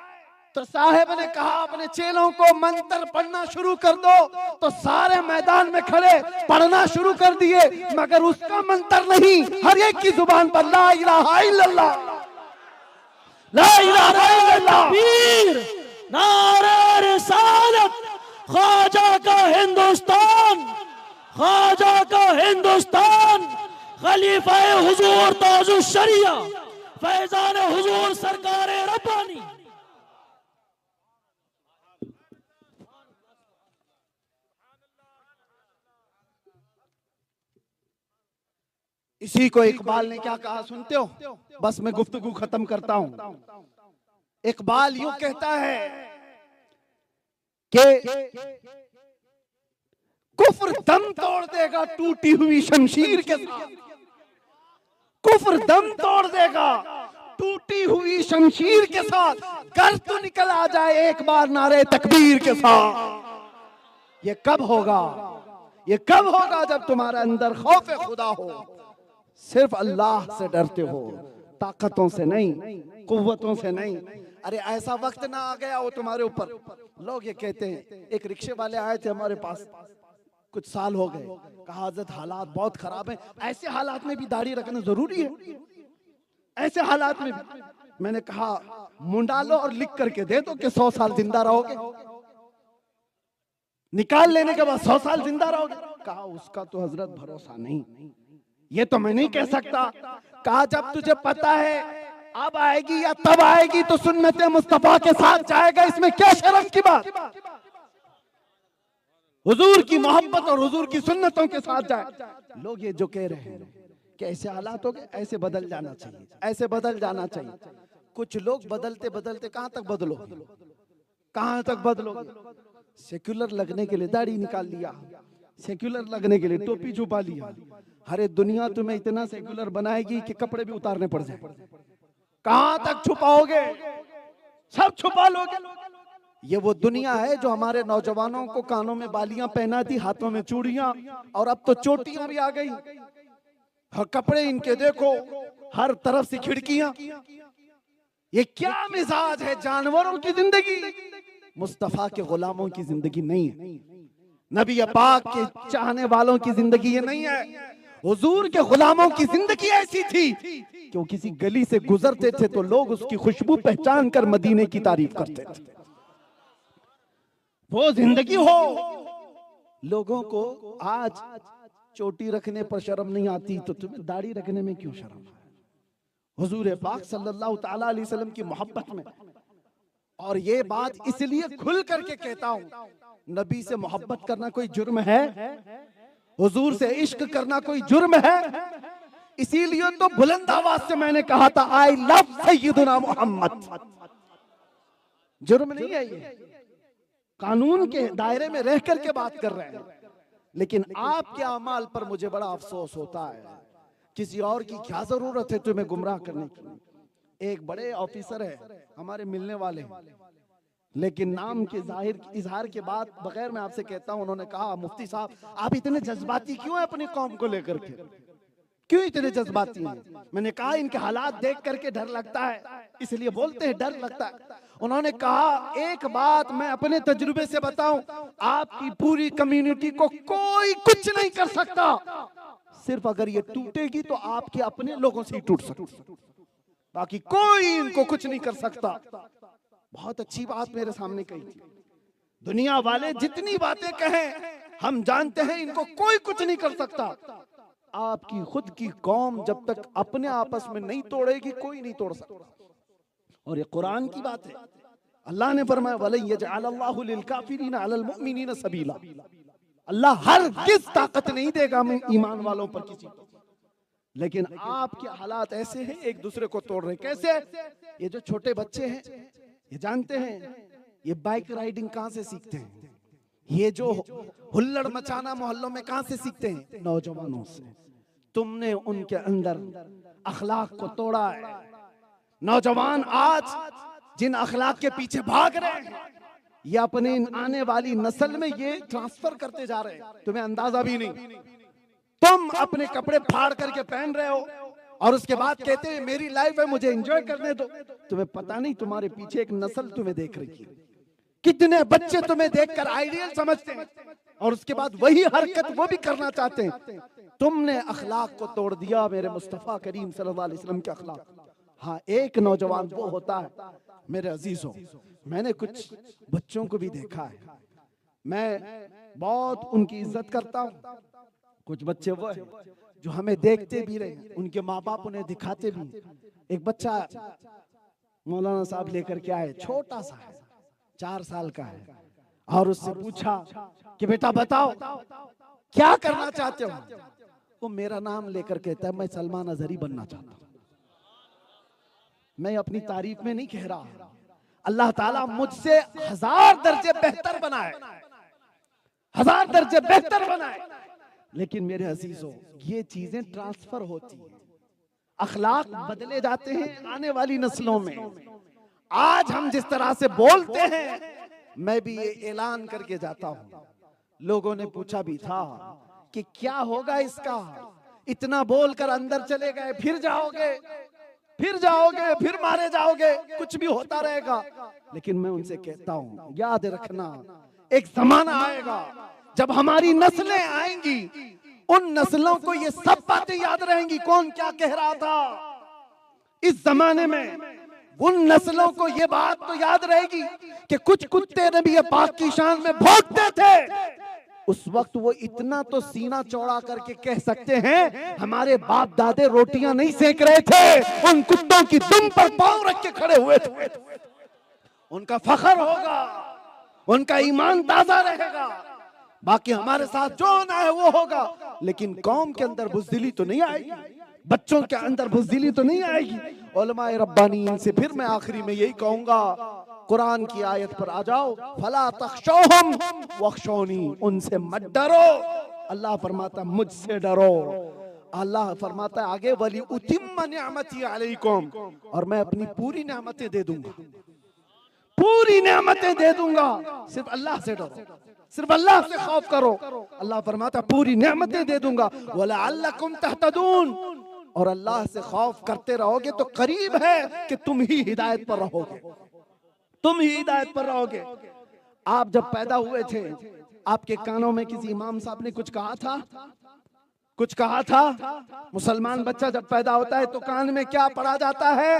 तो साहब ने कहा अपने चेलों को मंत्र पढ़ना शुरू कर दो। तो सारे मैदान में खड़े पढ़ना शुरू कर दिए, मगर उसका मंत्र नहीं, हर एक की जुबान पर ला इलाहा इल्लल्लाह, ला इलाहा इल्लल्लाह, पीर नारे रिसालत, ख्वाजा का हिंदुस्तान, ख्वाजा का हिंदुस्तान, खलीफा हुजूर ताजुश शरिया, फैजान हुजूर सरकार रब्बानी। इसी को इकबाल ने क्या कहा सुनते हो? बस मैं गुफ्तगू खत्म करता हूं। इकबाल यूं कहता है कि कुफ्र दम तोड़ देगा टूटी हुई शमशीर के साथ, कुफ्र दम तोड़ देगा टूटी हुई शमशीर के साथ, घर तो निकल आ जाए एक बार नारे तकबीर के साथ। ये कब होगा? ये कब होगा? जब तुम्हारे अंदर खौफ खुदा हो, सिर्फ अल्लाह से डरते हो, ताकतों से नहीं, कुव्वतों से नहीं। अरे ऐसा वक्त ना आ गया हो तुम्हारे ऊपर। लोग ये कहते हैं, एक रिक्शे वाले आए थे हमारे पास, कुछ साल हो गए, कहा हज़रत हालात बहुत खराब है, ऐसे हालात में भी दाढ़ी रखना जरूरी है? ऐसे हालात में भी? मैंने कहा मुंडा लो और लिख करके दे दो कि 100 साल जिंदा रहोगे। निकाल लेने के बाद 100 साल जिंदा रहोगे। कहा उसका तो हजरत भरोसा नहीं, ये तो मैं नहीं कह सकता। कहा जब तुझे पता है अब आएगी या तब आएगी तो सुन्नत मुस्तफा के साथ जाएगा, इसमें क्या शर्म की बात। हुजूर की मोहब्बत और हुजूर की सुन्नतों के साथ जाए। लोग ये जो कह रहे हैं कि ऐसे हालात हो गए, ऐसे बदल जाना चाहिए, ऐसे बदल जाना चाहिए। कुछ लोग बदलते बदलते कहां तक बदलोगे, कहां तक बदलोगे। सेक्युलर लगने के लिए दाढ़ी निकाल लिया, सेक्युलर लगने के लिए टोपी छुपा लिया। अरे दुनिया तुम्हें इतना सेक्युलर बनाएगी कि कपड़े भी उतारने पड़ जाए। कहां तक छुपाओगे, सब छुपा लोगे। ये वो दुनिया है जो हमारे नौजवानों को कानों में बालियां पहनाती, हाथों में चूड़ियां, और अब तो चोटियां भी आ गई। हर कपड़े इनके देखो, हर तरफ से खिड़कियां। ये क्या मिजाज है, जानवरों की जिंदगी, मुस्तफा के गुलामों की जिंदगी नहीं है। नबी पाक के चाहने वालों की जिंदगी ये नहीं है। हुजूर के गुलामों की जिंदगी ऐसी थी कि वो किसी गली से गुजरते थे तो लोग उसकी खुशबू पहचान कर मदीने की तारीफ करते थे। वो जिंदगी हो। लोगों को आज चोटी रखने पर शर्म नहीं आती तो तुम्हें दाढ़ी रखने में क्यों शर्म है। हुजूर पाक सल्लल्लाहु ताला अलैहि वसल्लम की मोहब्बत में, और ये बात इसलिए खुल करके कहता हूं, नबी से मोहब्बत करना कोई जुर्म है, हुजूर से इश्क करना कोई जुर्म है। इसीलिए तो बुलंद आवाज से मैंने कहा था आई लव सैयदना मोहम्मद। जुर्म नहीं है, ये कानून के दायरे में रह करके बात कर रहे हैं। लेकिन आपके अमाल पर मुझे बड़ा अफसोस होता है। किसी और की क्या जरूरत है तुम्हें गुमराह करने की। एक बड़े ऑफिसर है हमारे मिलने वाले, लेकिन नाम के जाहिर इजहार के बाद बगैर मैं आपसे कहता हूं, उन्होंने कहा मुफ्ती साहब आप इतने जज्बाती क्यों हैं अपनी कौम को लेकर के, क्यों इतने जज्बाती हैं। मैंने कहा इनके हालात देख करके डर लगता है, इसलिए बोलते हैं डर लगता है। उन्होंने कहा एक बात मैं अपने तजुर्बे से बताऊं, आपकी पूरी कम्युनिटी को कोई कुछ नहीं कर सकता, सिर्फ अगर ये टूटेगी तो आपके अपने लोगों से ही टूट सकती, बाकी कोई इनको कुछ नहीं कर सकता। बहुत अच्छी बात मेरे सामने कही थी। दुनिया वाले जितनी बातें कहें हम जानते हैं इनको कोई कुछ नहीं कर सकता। आपकी खुद की कौम जब तक अपने आपस में नहीं तोड़ेगी कोई नहीं तोड़ सकता। और ये कुरान की बात है। अल्लाह ने फरमाया वलन यजअलल्लाहु लिलकाफिरीना अलल मुमिनीना सबीला। अल्लाह हर किस ताकत नहीं देगा ईमान वालों पर किसी को। लेकिन आपके हालात ऐसे हैं एक दूसरे को तोड़ रहे। कैसे? ये जो छोटे बच्चे हैं ये जानते हैं ये बाइक राइडिंग कहां से सीखते हैं, ये जो हुल्लड़ मचाना मोहल्लों में कहां से सीखते हैं, नौजवानों से। तुमने उनके अंदर अखलाक को तोड़ा है। नौजवान आज जिन अखलाक के पीछे भाग रहे हैं ये अपने आने वाली नस्ल में ये ट्रांसफर करते जा रहे हैं, तुम्हें अंदाजा भी नहीं। तुम अपने कपड़े फाड़ करके पहन रहे हो और उसके बाद कहते हैं मेरी लाइफ है मुझे एंजॉय करने दो। तुम्हें पता नहीं तुम्हारे पीछे एक नस्ल तुम्हें देख रही है। कितने बच्चे तुम्हें देखकर आइडियल समझते हैं और उसके बाद वही हरकत वो भी करना चाहते हैं। तुमने अखलाक को तोड़ दिया मेरे मुस्तफा करीम सल्लल्लाहु अलैहि वसल्लम के अखलाक। हाँ एक नौजवान वो होता है मेरे अजीजों, मैंने कुछ बच्चों को भी देखा है, मैं बहुत उनकी इज्जत करता हूँ। कुछ बच्चे वो है जो हमें देखते भी रहे, उनके माँ बाप उन्हें दिखाते भी। एक बच्चा मौलाना साहब लेकर के आए, छोटा सा है 4 साल का है, और उससे पूछा कि बेटा बताओ क्या करना चाहते हो। वो मेरा नाम लेकर कहता है मैं सलमान अजहरी बनना चाहता हूँ। मैं अपनी तारीफ में नहीं कह रहा, अल्लाह ताला मुझसे 1000 दर्जे बेहतर बनाए, 1000 दर्जे बेहतर बनाए। लेकिन मेरे अजीजों ये चीजें ट्रांसफर होती हैं, अखलाक बदले जाते हैं आने वाली नस्लों में। आज हम जिस तरह से बोलते हैं मैं भी ये ऐलान करके जाता हूं। लोगों ने पूछा भी था कि क्या होगा इसका, इतना बोलकर अंदर चले गए फिर जाओगे फिर मारे जाओगे, कुछ भी होता रहेगा। लेकिन मैं उनसे कहता हूं याद रखना एक जमाना आएगा जब हमारी नस्लें आएंगी, उन नस्लों को ये सब बातें याद रहेंगी कौन क्या कह रहा था। इस जमाने में उन नस्लों को ये बात तो याद रहेगी कि कुछ कुत्ते नबी पाक की शान में भौंकते थे। उस वक्त वो इतना तो सीना चौड़ा करके कह सकते हैं, हमारे बाप दादे रोटियां नहीं सेक रहे थे, उन कुत्तों की दुम पर पांव रख के खड़े हुए थे। उनका फख्र होगा, उनका ईमान ताजा रहेगा। बाकी हमारे साथ जो होना है वो होगा, लेकिन कौम के अंदर बुज़दिली तो नहीं आएगी, बच्चों के अंदर बुज़दिली तो नहीं आएगी। उलमाए रब्बानीन से फिर मैं आखिरी में यही कहूंगा, कुरान की आयत पर आ जाओ, फला तख्शौहुम वख्शौनी, उनसे मत डरो। अल्लाह फरमाता मुझसे डरो। अल्लाह फरमाता आगे, वली उतिम्म निअमती अलैकुम, और मैं अपनी पूरी नेमतें दे दूंगा, पूरी नेमतें दे दूंगा। सिर्फ अल्लाह से डरो, सिर्फ अल्लाह से खौफ करो। अल्लाह फरमाता पूरी नेमतें दे दूंगा। वलअल्लकुम तहतदून, और अल्लाह से खौफ करते रहोगे तो करीब है कि तुम ही हिदायत पर रहोगे, तुम ही हिदायत पर रहोगे। आप जब पैदा हुए थे, आपके कानों में किसी इमाम साहब ने कुछ कहा था? कुछ कहा था? मुसलमान बच्चा जब पैदा होता है तो कान में क्या पढ़ा जाता है?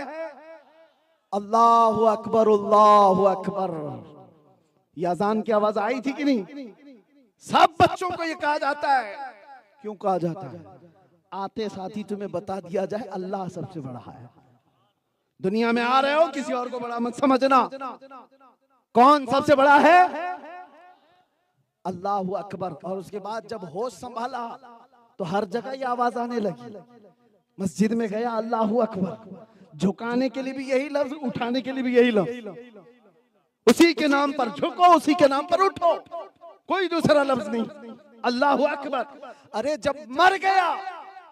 अल्लाहु अकबर, अल्लाहु अकबर। ये अजान की आवाज आई थी कि नहीं? सब बच्चों को ये कहा जाता है। क्यों कहा जाता है? आते साथी तुम्हें बता दिया जाए, अल्लाह सबसे बड़ा है। दुनिया में आ रहे हो, किसी और को बड़ा मत समझना। कौन सबसे बड़ा है? अल्लाहु अकबर। और उसके बाद जब होश संभाला तो हर जगह ये आवाज आने लगी। मस्जिद में गया, अल्लाहु अकबर। झुकाने के लिए भी यही लफ्ज, उठाने के लिए भी यही लफ्ज। उसी के नाम पर झुको, उसी के नाम पर उठो, कोई दूसरा लफ्ज नहीं। अल्लाहु अकबर। अरे जब मर गया,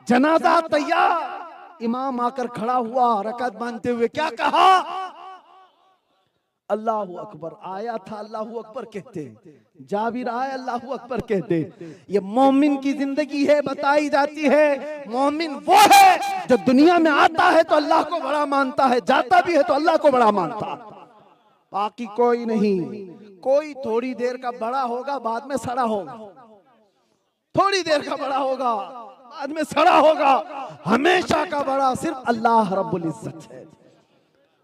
जनाजा तैयार, इमाम आकर खड़ा हुआ रकात बांधते हुए, क्या कहा? अल्लाहु अकबर। आया था अल्लाहु अकबर कहते, जा भी रहा है अल्लाहु अकबर कहते। ये मोमिन की जिंदगी है, बताई जाती है। मोमिन वो है जो दुनिया में आता है तो अल्लाह को बड़ा मानता है, जाता भी है तो अल्लाह को बड़ा मानता है। बाकी कोई नहीं। कोई थोड़ी देर का बड़ा होगा, बाद में सड़ा होगा। थोड़ी देर का बड़ा होगा, बाद में सड़ा होगा। हमेशा का बड़ा सिर्फ अल्लाह रब्बुल इज्जत है,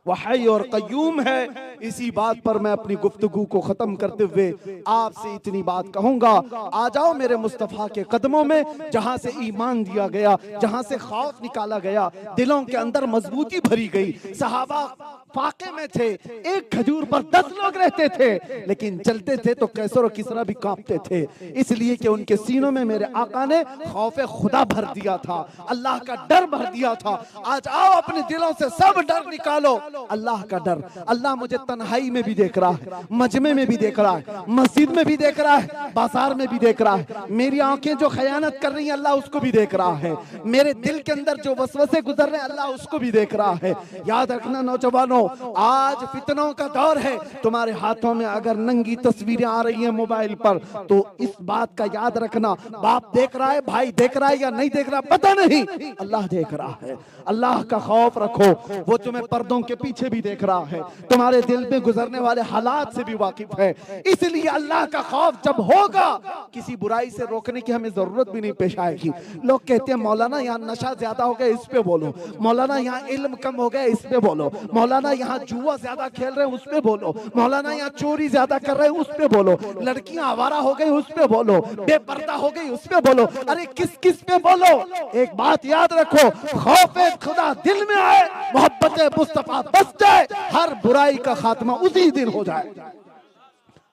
वह हय और कय्यूम है। इसी बात पर मैं अपनी गुफ्तगू को खत्म करते हुए आपसे इतनी बात कहूंगा, आ जाओ मेरे मुस्तफा के कदमों में, जहां से ईमान दिया गया, जहां से खौफ निकाला गया, दिलों के अंदर मजबूती भरी गई। सहाबा फाके में थे, एक खजूर पर 10 लोग रहते थे, लेकिन चलते थे तो कैसर और किसरा भी कांपते थे, इसलिए कि उनके सीनों में मेरे आका ने खौफ खुदा भर दिया था, अल्लाह का डर भर दिया था। आज आओ अपने दिलों से सब डर निकालो, अल्लाह का डर। अल्लाह मुझे तन्हाई में भी देख रहा है, मजमे में भी देख रहा है, मस्जिद में भी देख रहा है, बाजार में भी देख रहा है। मेरी आंखें जो खयानत कर रही हैं, अल्लाह उसको भी देख रहा है। मेरे दिल के अंदर जो वसवसे गुजर रहे हैं, अल्लाह उसको भी देख रहा है। याद रखना नौजवानों, आज फितनों का दौर है। तुम्हारे हाथों में अगर नंगी तस्वीरें आ रही हैं मोबाइल पर, तो इस बात का याद रखना, बाप देख रहा है, भाई देख रहा है या नहीं देख रहा पता नहीं, अल्लाह देख रहा है। अल्लाह का खौफ रखो, वो तुम्हें पर्दों के पीछे भी देख रहा है, तुम्हारे दिल में गुजरने वाले हालात से भी वाकिफ है। इसलिए अल्लाह का खौफ जब होगा, किसी बुराई से रोकने की हमें जरूरत भी नहीं पेश आएगी। लोग कहते हैं मौलाना यहाँ नशा ज्यादा हो गया, इस पे बोलो। मौलाना यहाँ इल्म कम हो गया, इस पे बोलो। मौलाना यहाँ जुआ ज्यादा खेल रहे हैं, उस पे बोलो। मौलाना यहाँ चोरी ज्यादा कर रहे हैं, उस पे बोलो। लड़कियां आवारा हो गई, उस पे बोलो। बेपर्दा हो गई, उस पे बोलो। अरे किस किस पे बोलो? एक बात याद रखो, खौफे खुदा दिल में आए, मोहब्बत मुस्तफा बस जाए, हर बुराई का खात्मा उसी दिन हो जाए,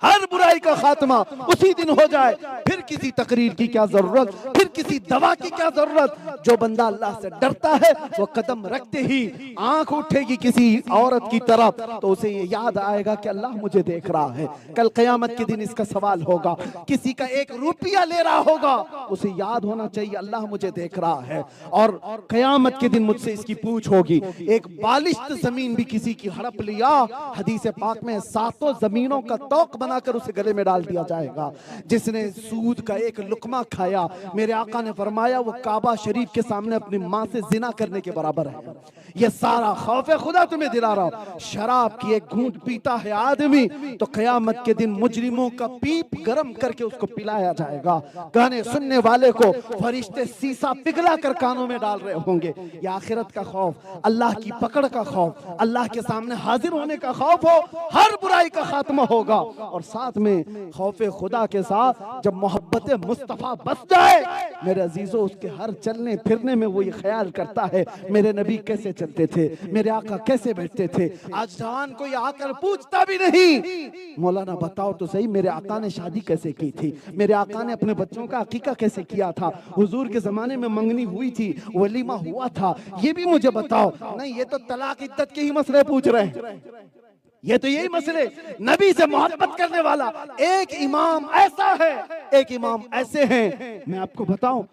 हर बुराई का खात्मा उसी दिन हो जाए। फिर किसी तकरीर की क्या जरूरत, फिर किसी दवा की क्या जरूरत। जो बंदा अल्लाह से डरता है, वो कदम रखते ही आंख उठेगी किसी औरत की तरफ, तो उसे ये याद आएगा कि अल्लाह मुझे देख रहा है। कल क़यामत के दिन इसका सवाल होगा, किसी का 1 रुपया ले रहा होगा, उसे याद होना चाहिए अल्लाह मुझे देख रहा है। और क़यामत के दिन मुझसे इसकी पूछ होगी। एक बालिश्त जमीन भी किसी की हड़प लिया, हदीस पाक में 7 जमीनों का तौक बना बनाकर उसे गले में डाल दिया जाएगा। जिसने सूद का एक लुकमा खाया, मेरे आका ने फरमाया वो काबा शरीफ के सामने अपनी माँ से जिना करने के बराबर है। ये सारा खौफ खुदा तुम्हें दिला रहा हूं। शराब की एक घूंट पीता है आदमी तो क़यामत के दिन मुजरिमों का पीप गरम करके उसको पिलाया जाएगा। गाने सुनने वाले को फरिश्ते सीसा पिघला कर कानों में डाल रहे होंगे। ये आखिरत का खौफ, अल्लाह की पकड़ का खौफ, अल्लाह के सामने हाजिर होने का खौफ हो, हर बुराई का खात्मा होगा। और साथ में खौफ खुदा के साथ जब मोहब्बत मुस्तफ़ा बस जाए, मेरे अजीजों, उसके हर चलने फिरने में वो ये ख्याल करता है मेरे नबी कैसे चलते थे, मेरे आका कैसे बैठते थे। आज जवान कोई आकर पूछता भी नहीं, मौलाना बताओ तो सही मेरे आका ने शादी कैसे की थी, मेरे आका ने अपने बच्चों का अकीका कैसे किया था, हुजूर के जमाने में मंगनी हुई थी, वलीमा हुआ था, ये भी मुझे बताओ। नहीं, ये तो तलाक इद्दत के ही मसले पूछ रहे हैं। ये तो यही मसले, नबी से मोहब्बत करने वाला एक इमाम ऐसा है, एक इमाम ऐसे हैं। मैं आपको बताऊं,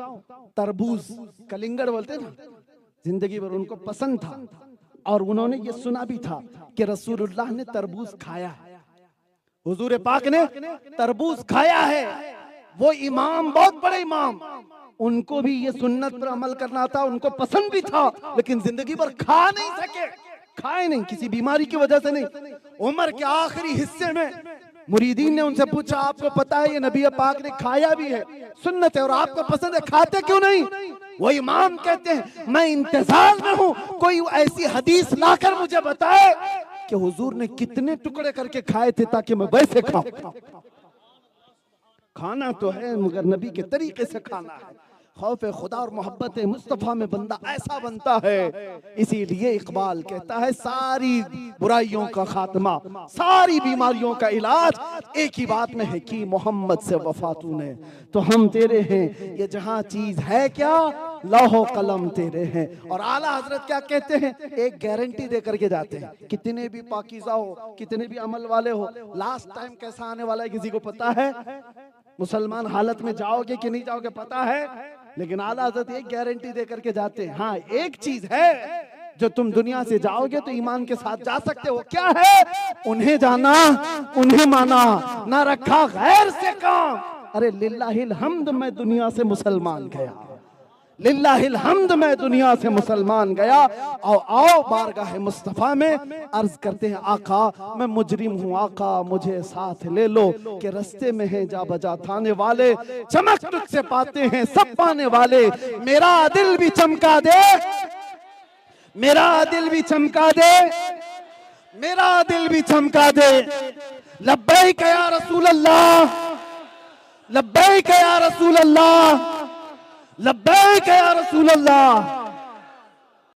तरबूज कलिंगड़ बोलते ना, जिंदगी भर उनको पसंद था और उन्होंने ये सुना भी था कि रसूलुल्लाह ने तरबूज खाया है, हुजूर पाक ने तरबूज खाया है। वो इमाम बहुत बड़े इमाम, उनको भी ये सुन्नत पर अमल करना था, उनको पसंद भी था, लेकिन जिंदगी भर खा नहीं सके, खाए नहीं, किसी बीमारी की वजह से नहीं। उम्र के आखिरी हिस्से में मुरीदीन ने उनसे पूछा, आपको पता है ये नबी पाक ने खाया भी है, सुन्नत है, और आपको पसंद है, खाते क्यों नहीं? वो इमाम कहते हैं मैं इंतजार में हूं, कोई ऐसी हदीस लाकर मुझे बताए कि हुजूर ने कितने टुकड़े करके खाए थे ताकि मैं वैसे खाऊं। खाना तो है मगर नबी के तरीके से खाना है। खौफ खुदा और मोहब्बत मुस्तफ़ा में बंदा ऐसा बनता है। इसीलिए इकबाल कहता है सारी बुराइयों का खात्मा, सारी बीमारियों का इलाज एक ही बात में है कि मोहम्मद से वफा तूने, तो हम तेरे हैं, ये जहां चीज है क्या, लौहो कलम तेरे हैं। और आला हजरत क्या कहते हैं, एक गारंटी दे करके जाते हैं, कितने भी पाकीज़ा हो, कितने भी अमल वाले हो, लास्ट टाइम कैसा आने वाला है किसी को पता है? मुसलमान हालत में जाओगे कि नहीं जाओगे पता है, लेकिन आला हज़रत एक गारंटी दे करके जाते हैं, हाँ एक चीज है जो तुम दुनिया से जाओगे तो ईमान के साथ जा सकते हो। क्या है? उन्हें जाना, उन्हें माना, ना रखा गैर से काम। अरे लिल्लाहिल हम्द, मैं दुनिया से मुसलमान गया, लिल्लाहिल हम्द, मैं दुनिया से मुसलमान गया। आओ बारगाह मुस्तफ़ा में अर्ज करते हैं, आका मैं मुजरिम हूँ, आका मुझे साथ ले लो, कि रस्ते में है जा बजा थाने वाले, चमक तुझसे पाते हैं सब पाने वाले, मेरा दिल भी चमका दे, मेरा दिल भी चमका दे, मेरा दिल भी चमका दे। लब्बैक या रसूल अल्लाह, लब्बैक या रसूल अल्लाह, लब्बैक या रसूल अल्लाह।